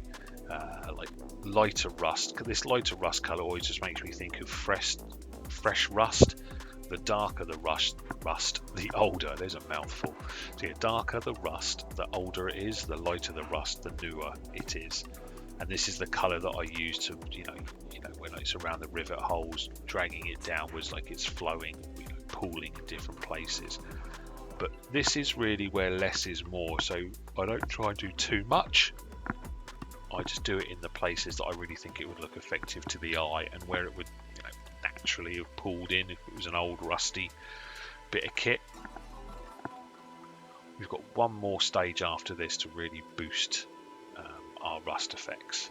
like lighter rust. This lighter rust color always just makes me think of fresh rust. The darker the rust, the older. There's a mouthful. So yeah, darker the rust, the older it is. The lighter the rust, the newer it is. And this is the color that I use to, you know, when it's around the rivet holes, dragging it downwards like it's flowing, pooling in different places. But this is really where less is more. So I don't try and do too much. I just do it in the places that I really think it would look effective to the eye, and where it would, you know, naturally have pulled in if it was an old rusty bit of kit. We've got one more stage after this to really boost our rust effects.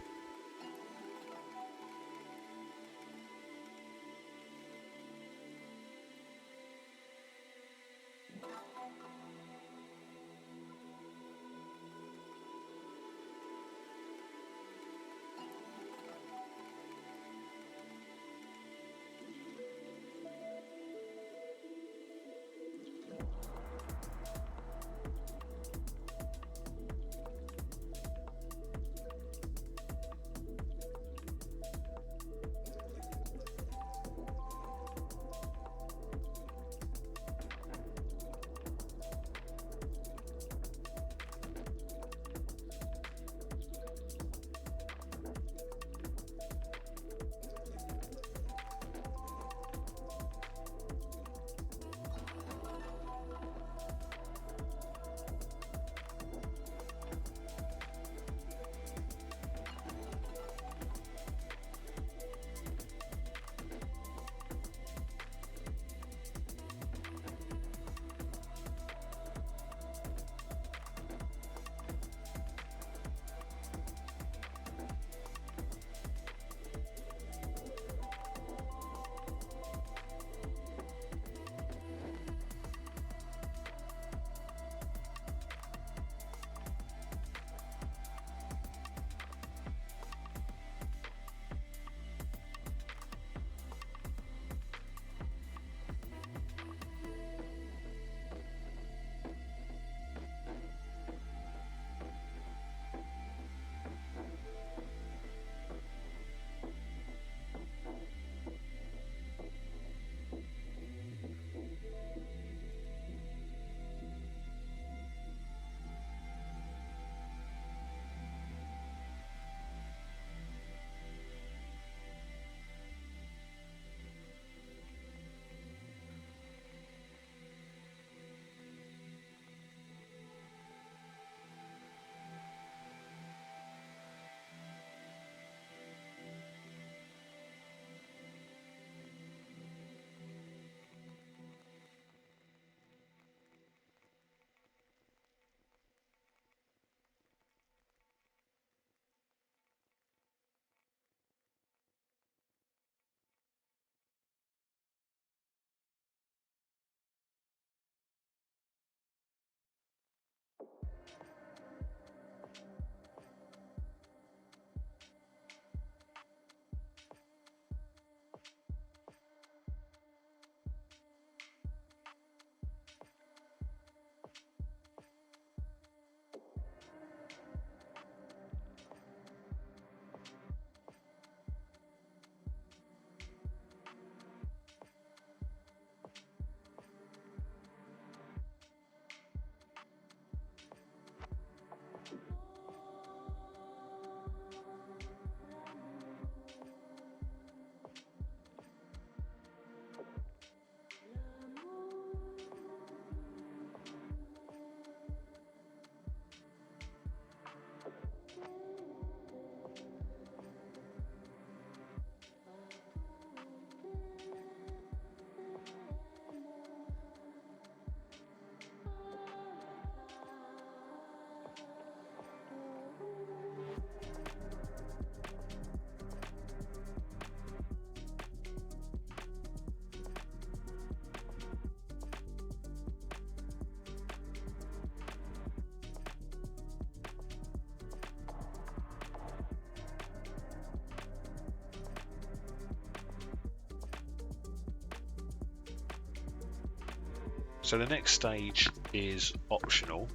So the next stage is optional,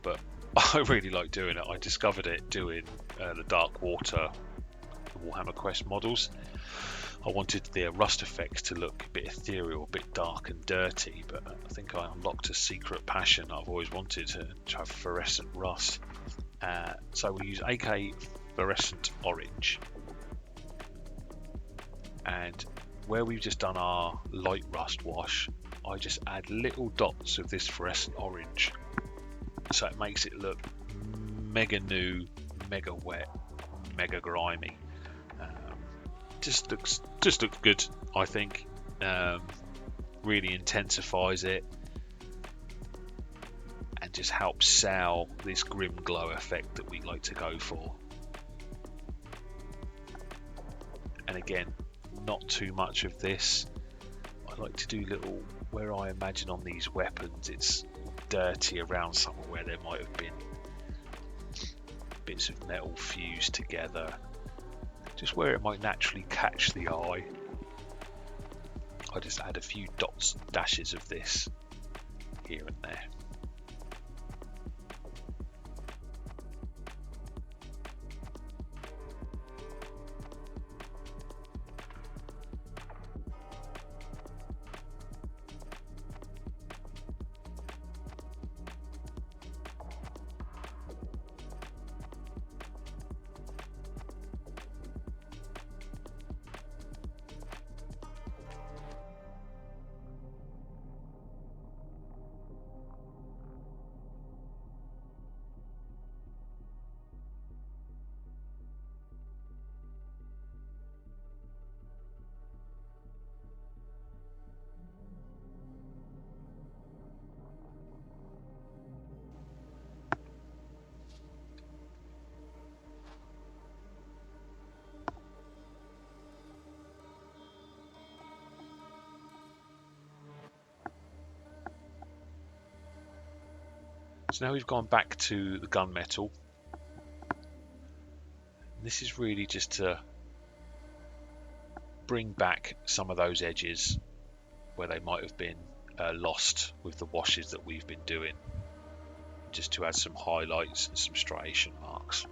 but I really like doing it. I discovered it doing the Dark Water Warhammer Quest models. I wanted the rust effects to look a bit ethereal, a bit dark and dirty, but I think I unlocked a secret passion I've always wanted to have fluorescent rust. So we use AK fluorescent orange, and where we've just done our light rust wash, I just add little dots of this fluorescent orange, so it makes it look mega new, mega wet, mega grimy. Just looks good, I think. Really intensifies it and just helps sell this grim glow effect that we like to go for. And again, not too much of this. I like to do little, where I imagine on these weapons it's dirty around somewhere where there might have been bits of metal fused together, just where it might naturally catch the eye. I just add a few dots and dashes of this here and there. So now we've gone back to the gunmetal. This is really just to bring back some of those edges where they might have been lost with the washes that we've been doing, just to add some highlights and some striation marks.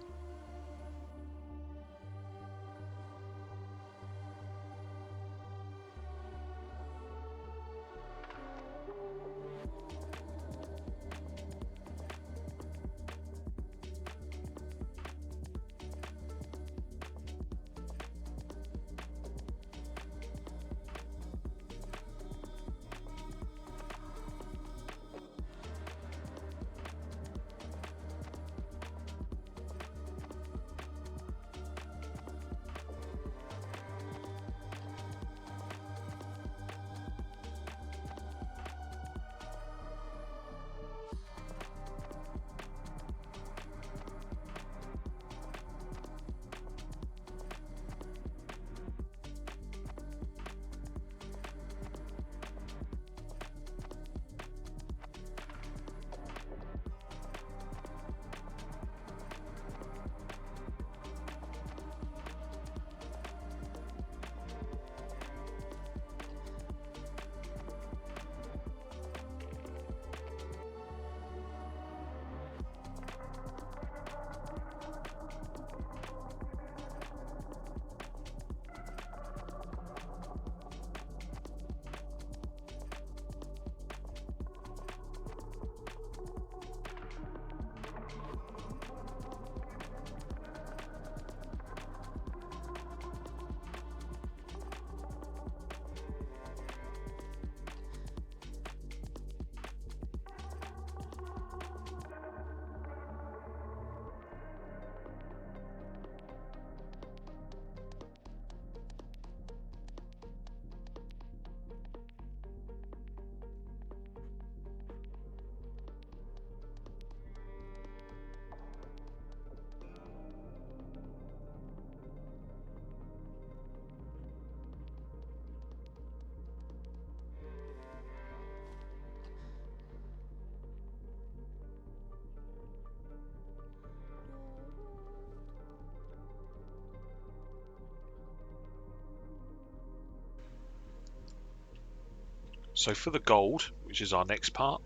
So for the gold, which is our next part,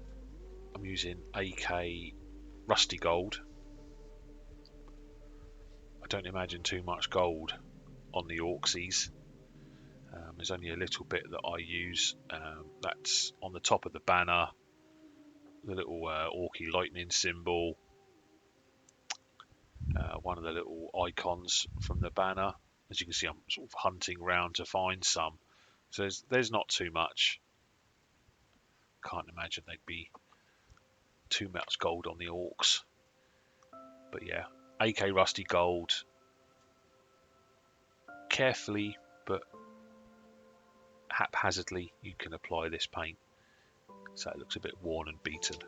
I'm using AK Rusty Gold. I don't imagine too much gold on the Orksies. There's only a little bit that I use. That's on the top of the banner, the little Orky lightning symbol, one of the little icons from the banner. As you can see, I'm sort of hunting around to find some. So there's not too much. Can't imagine there'd be too much gold on the Orks. But yeah, AK Rusty Gold, carefully but haphazardly you can apply this paint, so it looks a bit worn and beaten.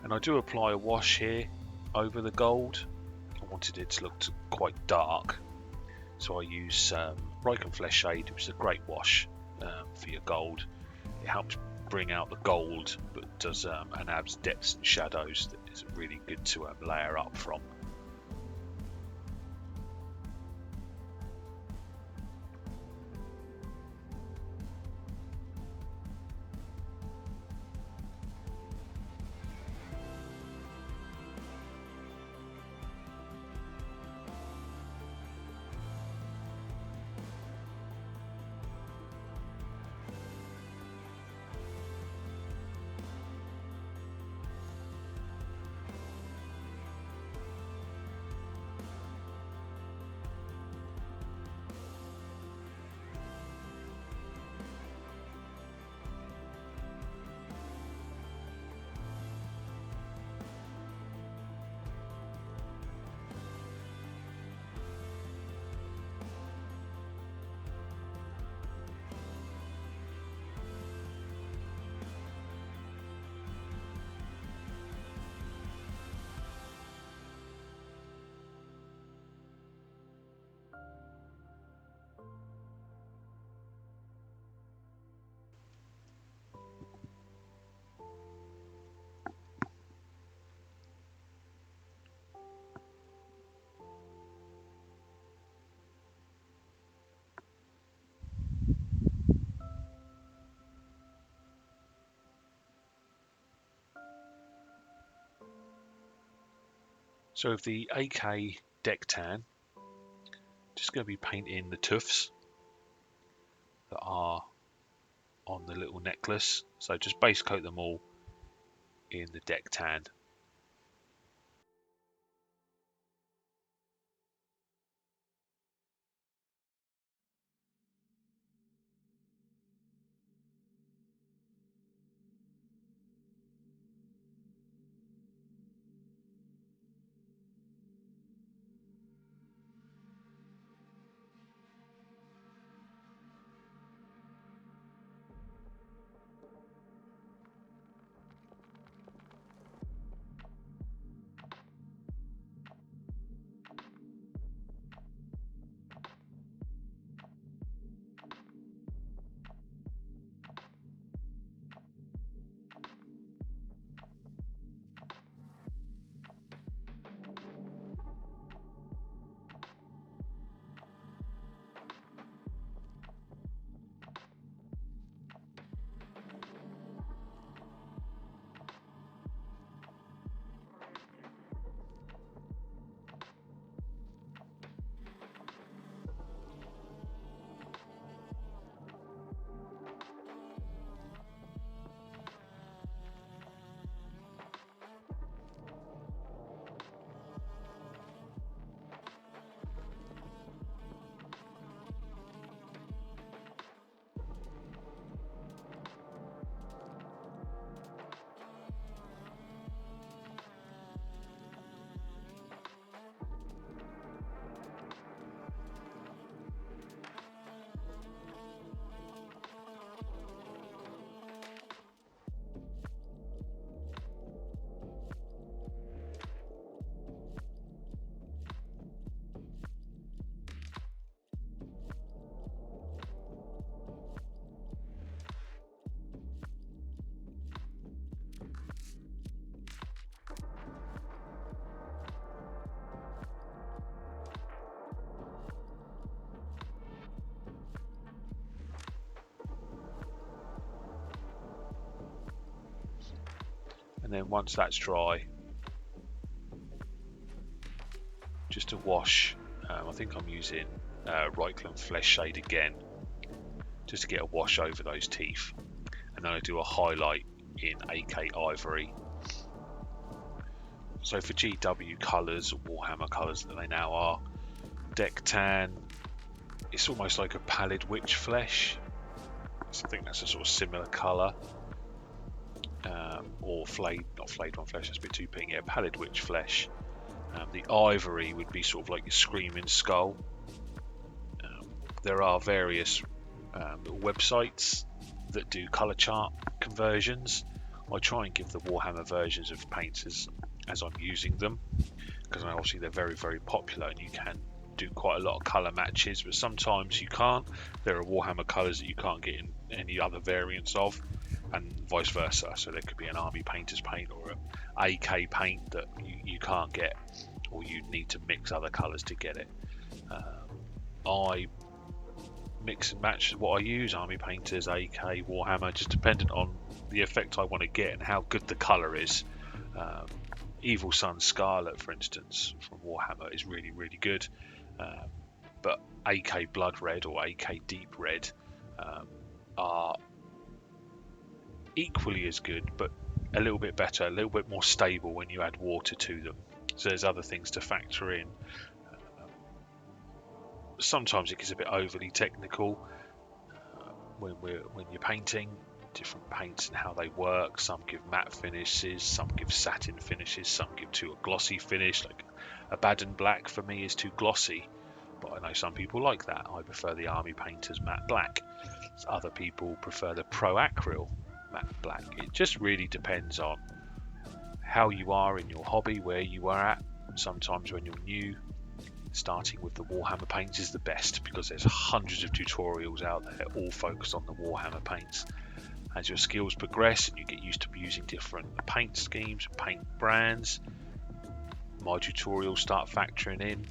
And I do apply a wash here over the gold. I wanted it to look quite dark, so I use Flesh Shade, which is a great wash for your gold. It helps bring out the gold, but does and adds depths and shadows that is really good to layer up from. So with the AK deck tan, just going to be painting the tufts that are on the little necklace. So just base coat them all in the deck tan. then once that's dry, just to wash, I think I'm using Reichland Flesh Shade again, just to get a wash over those teeth. And then I do a highlight in AK Ivory. So for GW colours, or Warhammer colours that they now are, Deck Tan, it's almost like a Pallid Witch Flesh. So I think that's a sort of similar colour. Or not Flayed One Flesh, that's a bit too pink. Yeah, Pallid Witch Flesh. The Ivory would be sort of like your Screaming Skull. There are various little websites that do colour chart conversions. I try and give the Warhammer versions of paints as I'm using them, because obviously they're very, very popular and you can do quite a lot of colour matches, but sometimes you can't. There are Warhammer colours that you can't get in any other variants of, and vice versa. So there could be an Army Painter's paint or an AK paint that you can't get, or you need to mix other colours to get it. I mix and match what I use, Army Painters, AK, Warhammer, just dependent on the effect I want to get and how good the colour is. Evil Sun Scarlet, for instance, from Warhammer is really, really good. But AK Blood Red or AK Deep Red are equally as good, but a little bit better, a little bit more stable when you add water to them. So there's other things to factor in. Sometimes it gets a bit overly technical when you're painting. Different paints and how they work. Some give matte finishes, some give satin finishes, some give to a glossy finish. Like Abaddon Black for me is too glossy, but I know some people like that. I prefer the Army Painters matte black. Other people prefer the Pro Acryl matte black. It just really depends on how you are in your hobby, where you are at. Sometimes when you're new, starting with the Warhammer paints is the best, because there's hundreds of tutorials out there all focused on the Warhammer paints. As your skills progress and you get used to using different paint schemes, paint brands, my tutorials start factoring in,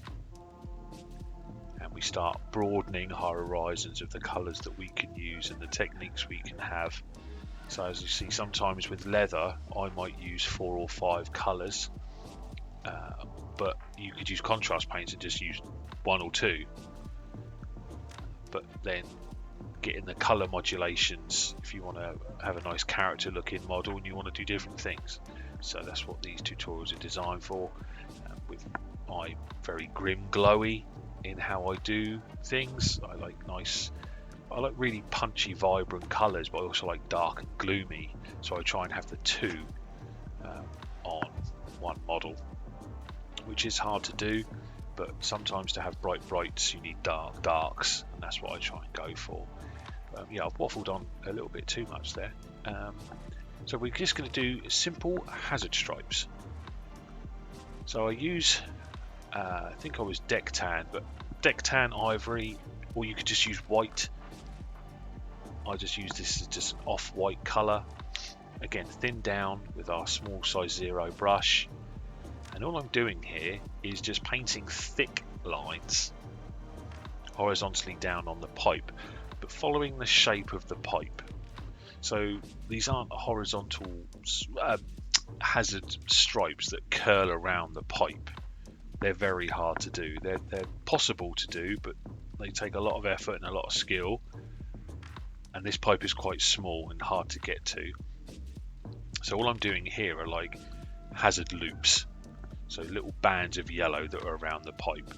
and we start broadening our horizons of the colours that we can use and the techniques we can have. So as you see, sometimes with leather I might use 4 or 5 colours, but you could use contrast paints and just use 1 or 2. But then getting the colour modulations, if you want to have a nice character looking model and you want to do different things. So that's what these tutorials are designed for. With my very grim glowy in how I do things, I like really punchy, vibrant colours, but I also like dark and gloomy. So I try and have the two on one model, which is hard to do, but sometimes to have bright brights you need darks, and that's what I try and go for. Yeah, I've waffled on a little bit too much there. So we're just going to do simple hazard stripes. So I use, I think I was Deck Tan, but Deck Tan Ivory, or you could just use white. I just use this as just an off-white colour. Again, thin down with our small size 0 brush. And all I'm doing here is just painting thick lines horizontally down on the pipe, but following the shape of the pipe. So these aren't horizontal hazard stripes that curl around the pipe. They're very hard to do. They're possible to do, but they take a lot of effort and a lot of skill. And this pipe is quite small and hard to get to. So all I'm doing here are like hazard loops. So little bands of yellow that are around the pipe.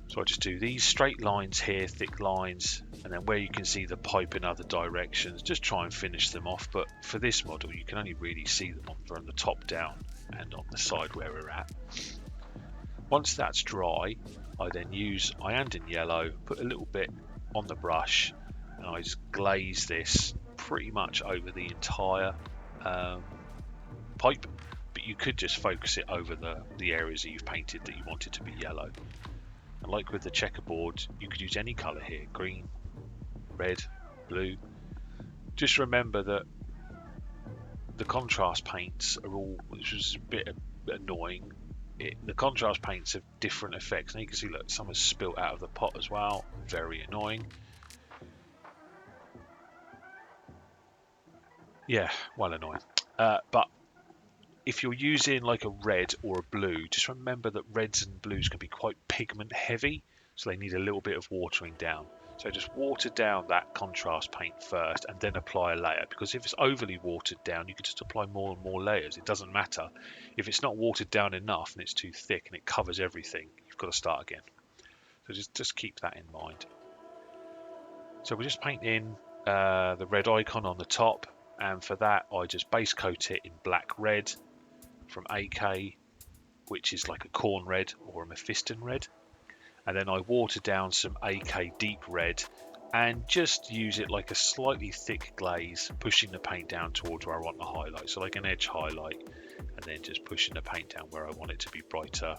So I just do these straight lines here, thick lines, and then where you can see the pipe in other directions, just try and finish them off. But for this model, you can only really see them from the top down and on the side where we're at. Once that's dry, I then use Iandin yellow, put a little bit on the brush, and I just glaze this pretty much over the entire pipe. But you could just focus it over the areas that you've painted that you want it to be yellow. And like with the checkerboard, you could use any colour here, green, red, blue. Just remember that the contrast paints are all, which was a bit annoying, the contrast paints have different effects. And you can see, look, some has spilt out of the pot as well, very annoying. Yeah, well annoying. But if you're using like a red or a blue, just remember that reds and blues can be quite pigment heavy, so they need a little bit of watering down. So just water down that contrast paint first and then apply a layer, because if it's overly watered down, you can just apply more and more layers. It doesn't matter. If it's not watered down enough and it's too thick and it covers everything, you've got to start again. So just keep that in mind. So we're just painting the red icon on the top, and for that I just base coat it in black red from AK, which is like a corn red or a Mephiston red, and then I water down some AK deep red and just use it like a slightly thick glaze, pushing the paint down towards where I want the highlight, so like an edge highlight, and then just pushing the paint down where I want it to be brighter.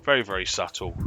Very, very subtle.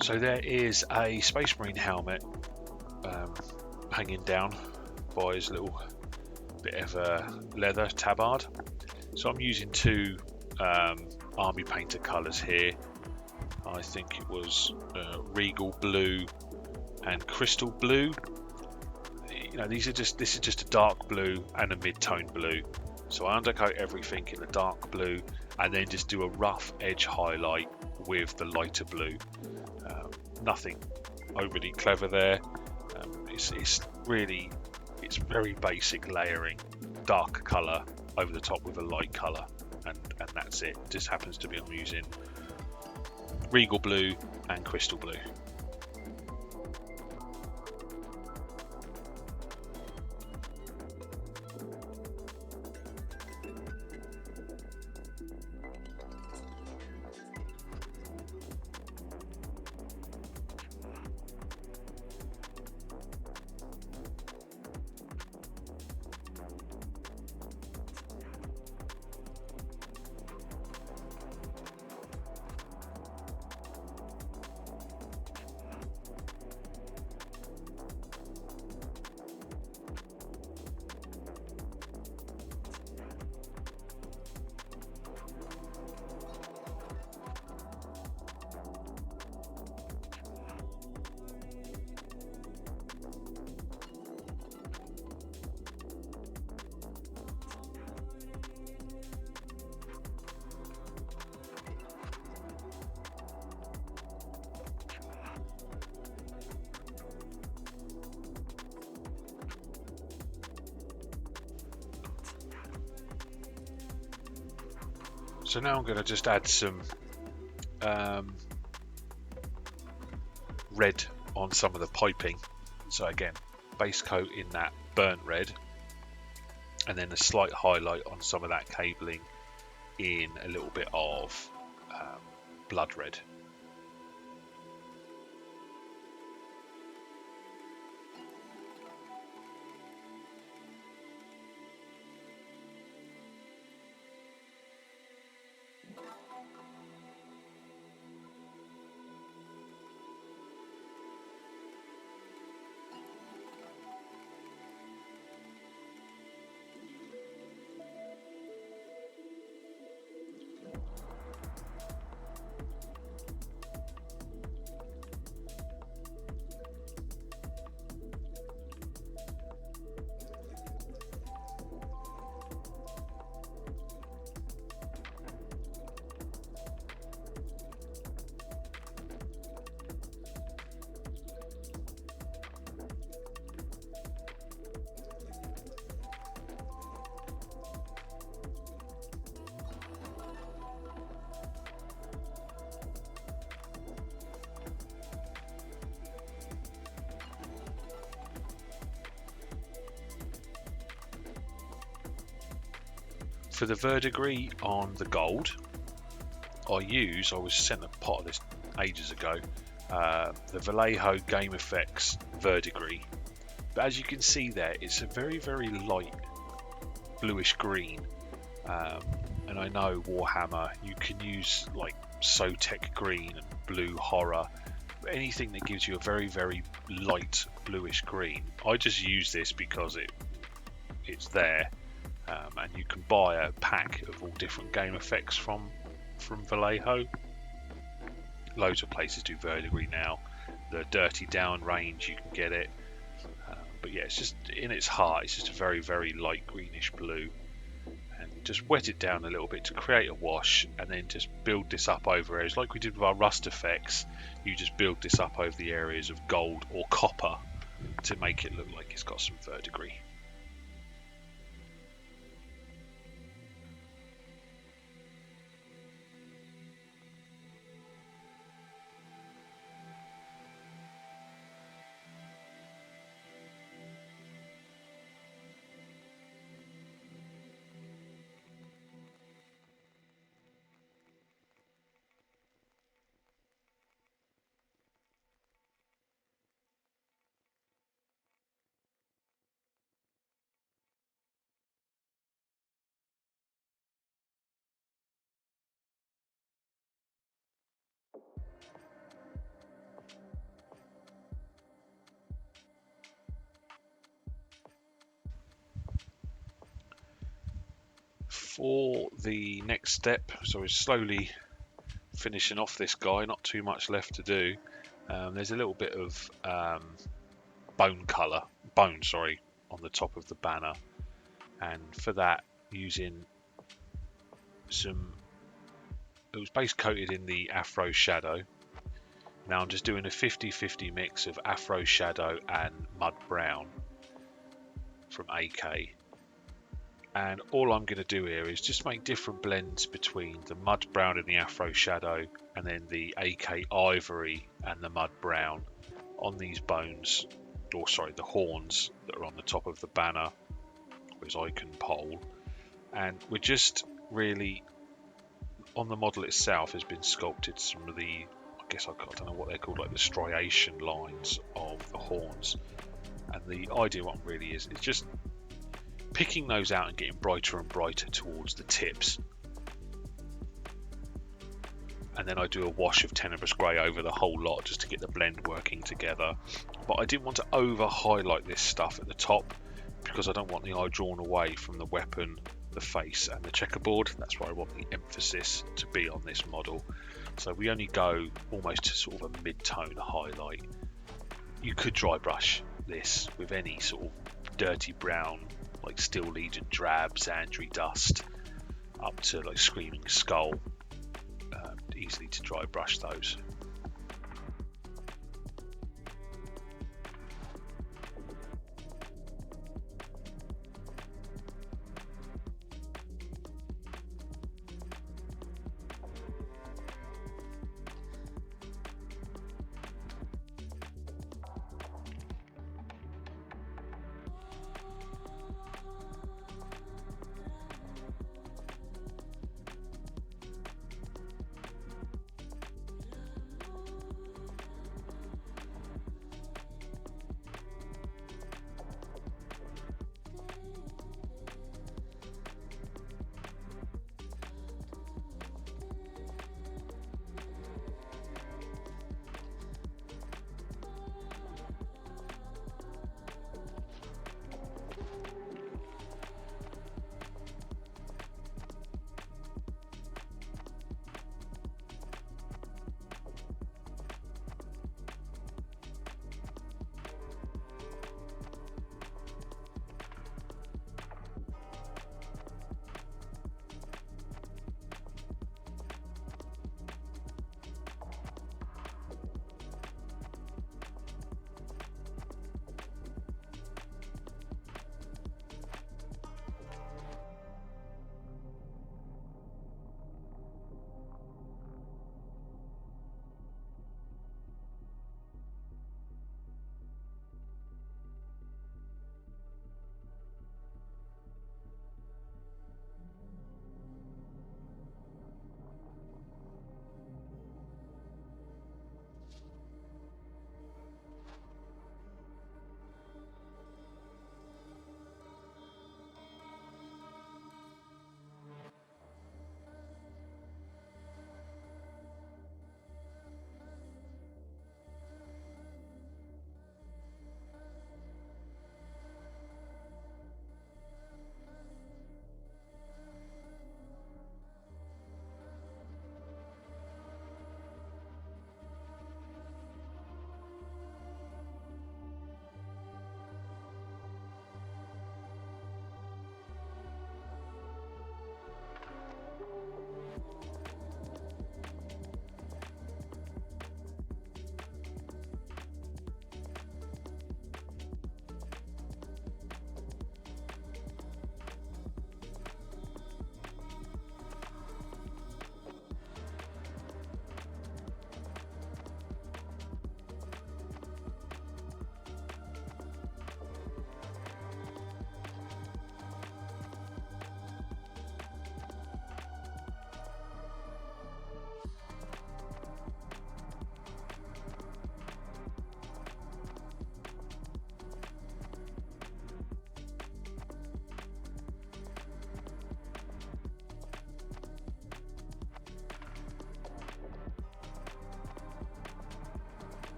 So there is a Space Marine helmet hanging down by his little bit of leather tabard. So I'm using two army painter colours here. I think it was Regal Blue and Crystal Blue. You know, this is just a dark blue and a mid-tone blue. So I undercoat everything in the dark blue and then just do a rough edge highlight with the lighter blue. Nothing overly clever there. It's very basic layering, dark colour over the top with a light colour, and that's it. Just happens to be I'm using Regal Blue and Crystal Blue. So now I'm going to just add some red on some of the piping. So again, base coat in that burnt red, and then a slight highlight on some of that cabling in a little bit of blood red. For the verdigris on the gold, I was sent a pot of this ages ago, the WAAAGH Game Effects verdigris. But as you can see there, it's a very, very light bluish green. And I know Warhammer, you can use like Sotek green and blue horror, anything that gives you a very, very light bluish green. I just use this because it's there. And you can buy a pack of all different game effects from WAAAGH. Loads of places do verdigris now. The Dirty Down range, you can get it. But yeah, it's just in its heart, it's just a very, very light greenish blue. And just wet it down a little bit to create a wash, and then just build this up over areas like we did with our rust effects. You just build this up over the areas of gold or copper to make it look like it's got some verdigris. For the next step, so we're slowly finishing off this guy, not too much left to do. There's a little bit of bone on the top of the banner, and for that using it was base coated in the Afro Shadow. Now I'm just doing a 50-50 mix of Afro Shadow and Mud Brown from AK. And all I'm going to do here is just make different blends between the Mud Brown and the Afro Shadow, and then the AK Ivory and the Mud Brown on these bones, or sorry, the horns that are on the top of the banner, or his icon pole. And we're just really, on the model itself has been sculpted some of the, I don't know what they're called, like the striation lines of the horns. And the idea one really is just picking those out and getting brighter and brighter towards the tips. And then I do a wash of tenebrous grey over the whole lot just to get the blend working together. But I didn't want to over highlight this stuff at the top because I don't want the eye drawn away from the weapon, the face and the checkerboard. That's why I want the emphasis to be on this model. So we only go almost to sort of a mid-tone highlight. You could dry brush this with any sort of dirty brown, like Steel Legion drab, Zandri dust, up to like Screaming Skull. Easily to dry brush those.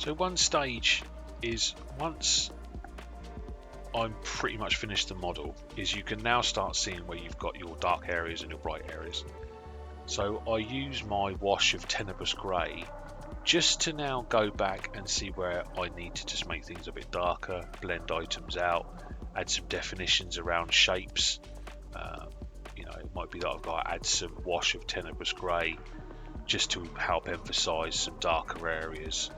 So one stage is, once I'm pretty much finished the model, is you can now start seeing where you've got your dark areas and your bright areas. So I use my wash of tenebrous grey just to now go back and see where I need to just make things a bit darker, blend items out, add some definitions around shapes. It might be that I've got to add some wash of tenebrous grey just to help emphasize some darker areas.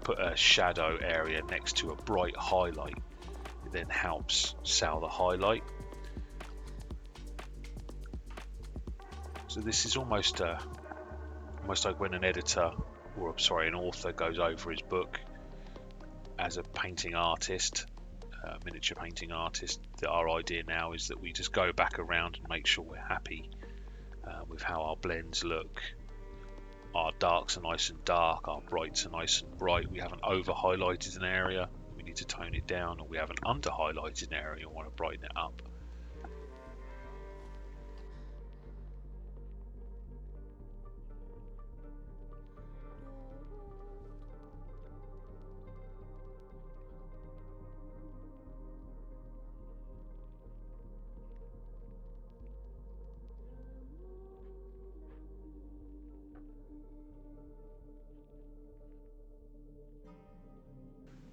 Put a shadow area next to a bright highlight. It then helps sell the highlight. So this is almost like when an editor, or sorry, an author goes over his book as a painting artist, miniature painting artist. Our idea now is that we just go back around and make sure we're happy with how our blends look. Our darks are nice and dark, our brights are nice and bright. We haven't over highlighted an area, we need to tone it down, or we haven't under highlighted an area and want to brighten it up.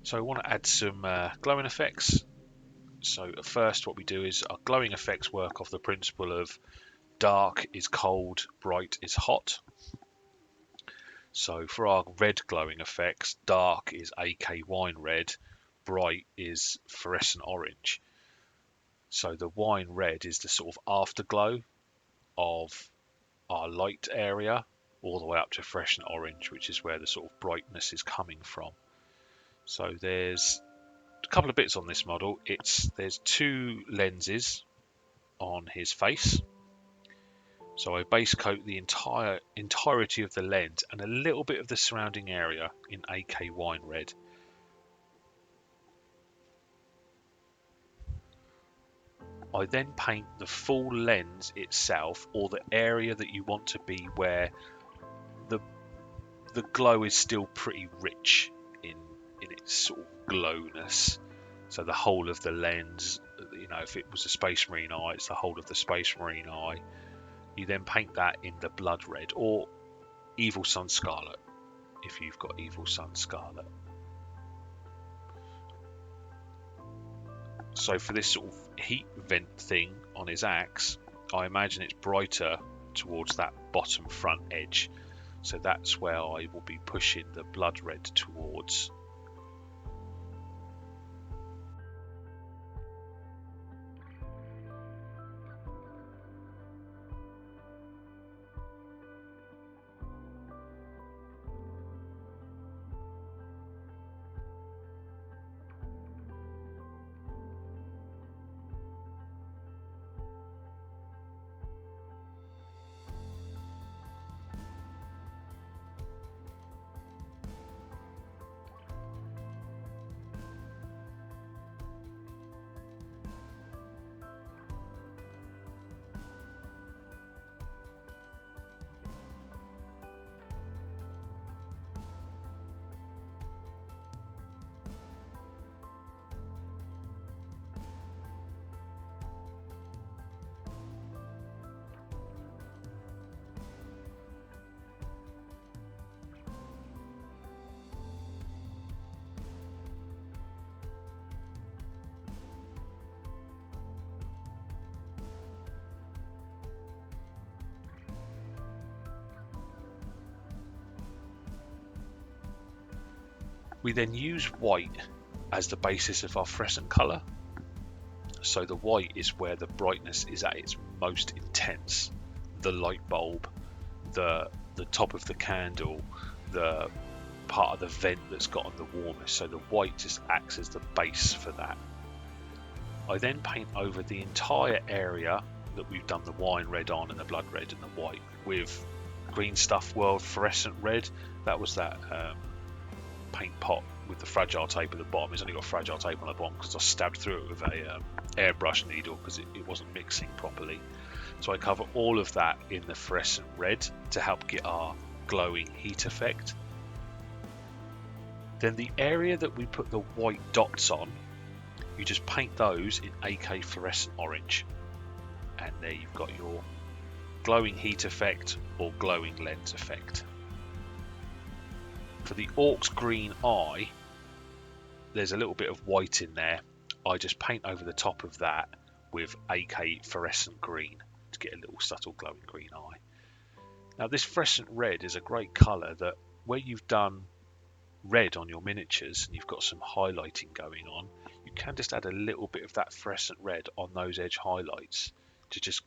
So I want to add some glowing effects. So first what we do is our glowing effects work off the principle of dark is cold, bright is hot. So for our red glowing effects, dark is AK wine red, bright is fluorescent orange. So the wine red is the sort of afterglow of our light area, all the way up to fluorescent orange, which is where the sort of brightness is coming from. So there's a couple of bits on this model. There's two lenses on his face. So I base coat the entirety of the lens and a little bit of the surrounding area in AK wine red. I then paint the full lens itself, or the area that you want to be where the glow is still pretty rich in its sort of glowness. So the whole of the lens, if it was a Space Marine eye, it's the whole of the Space Marine eye. You then paint that in the blood red, or Evil Sun Scarlet, if you've got Evil Sun Scarlet. So for this sort of heat vent thing on his axe, I imagine it's brighter towards that bottom front edge. So that's where I will be pushing the blood red towards. We then use white as the basis of our fluorescent colour. So the white is where the brightness is at its most intense. The light bulb, the top of the candle, the part of the vent that's gotten the warmest. So the white just acts as the base for that. I then paint over the entire area that we've done the wine red on and the blood red and the white with Green Stuff World fluorescent red. That was that paint pot with the fragile tape at the bottom. It's only got fragile tape on the bottom because I stabbed through it with a airbrush needle because it wasn't mixing properly. So I cover all of that in the fluorescent red to help get our glowing heat effect. Then the area that we put the white dots on, you just paint those in AK fluorescent orange. And there you've got your glowing heat effect or glowing lens effect. For the Ork's green eye, there's a little bit of white in there. I just paint over the top of that with AK fluorescent green to get a little subtle glowing green eye. Now this fluorescent red is a great colour that where you've done red on your miniatures and you've got some highlighting going on, you can just add a little bit of that fluorescent red on those edge highlights to just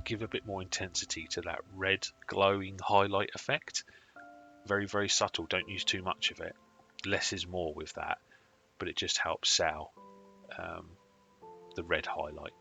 give a bit more intensity to that red glowing highlight effect. Very, very subtle, don't use too much of it. Less is more with that, but it just helps sell the red highlight.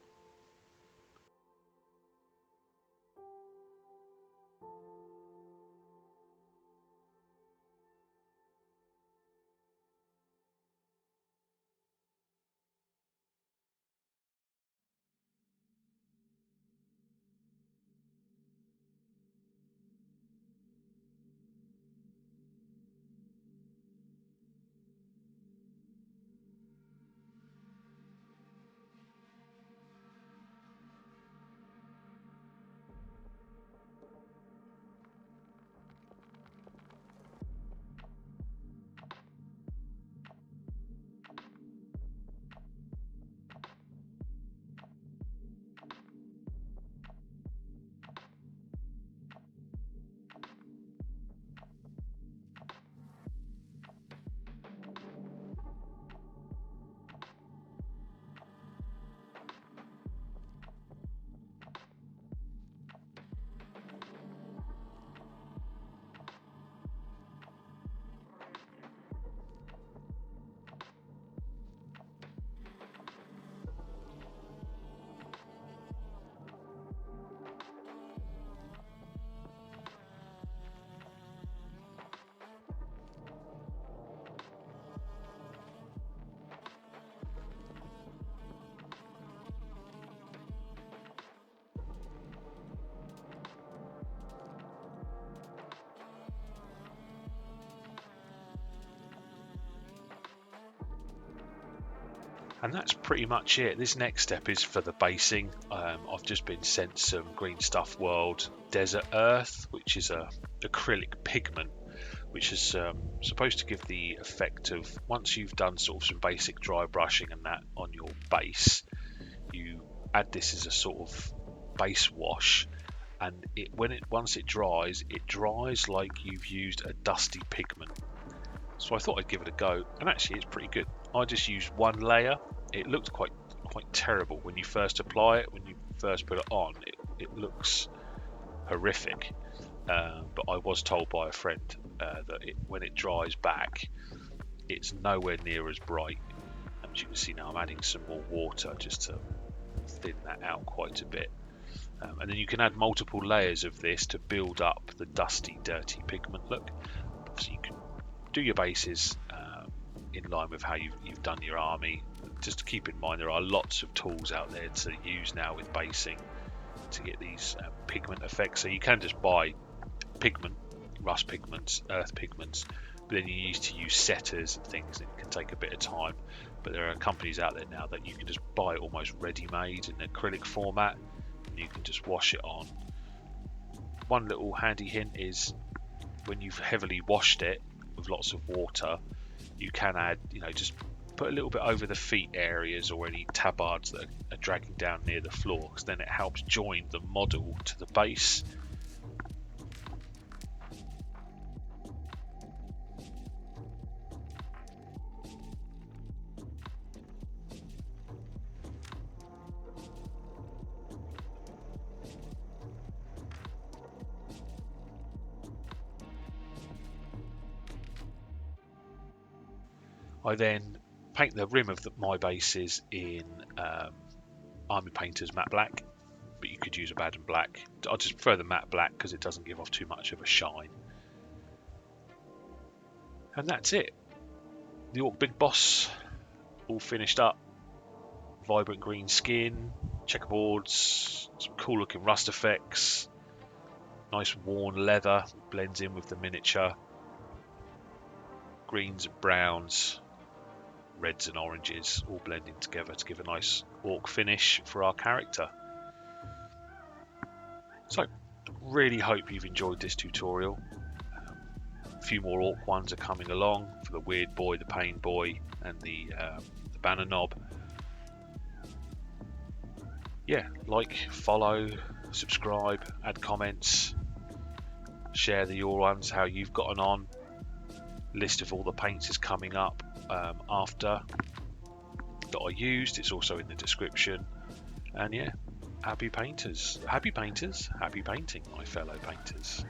And that's pretty much it. This next step is for the basing. I've just been sent some Green Stuff World Desert Earth, which is a acrylic pigment, which is supposed to give the effect of, once you've done sort of some basic dry brushing and that on your base, you add this as a sort of base wash, and once it dries like you've used a dusty pigment. So I thought I'd give it a go, and actually it's pretty good. I just used one layer. It looked quite terrible when you first apply it. When you first put it on, it looks horrific. But I was told by a friend that when it dries back, it's nowhere near as bright. As you can see now, I'm adding some more water just to thin that out quite a bit. And then you can add multiple layers of this to build up the dusty, dirty pigment look. So you can do your bases in line with how you've done your army. Just to keep in mind, there are lots of tools out there to use now with basing to get these pigment effects. So you can just buy pigment, rust pigments, earth pigments, but then you need to use setters and things. It can take a bit of time, but there are companies out there now that you can just buy it almost ready-made in acrylic format, and you can just wash it on. One little handy hint is when you've heavily washed it with lots of water, you can add, just put a little bit over the feet areas or any tabards that are dragging down near the floor, because then it helps join the model to the base. I then paint the rim of my bases in Army Painter's matte black, but you could use a Baden black. I just prefer the matte black because it doesn't give off too much of a shine. And that's it. The Ork BigBoss all finished up. Vibrant green skin, checkerboards, some cool looking rust effects, nice worn leather, blends in with the miniature. greens and browns, reds and oranges all blending together to give a nice orc finish for our character. So really hope you've enjoyed this tutorial. A few more orc ones are coming along for the weird boy, the pain boy, and the banner knob. Yeah, like, follow, subscribe, add comments, share your ones, how you've gotten on. List of all the paints is coming up after that I used. It's also in the description. And yeah, happy painters, happy painting, my fellow painters.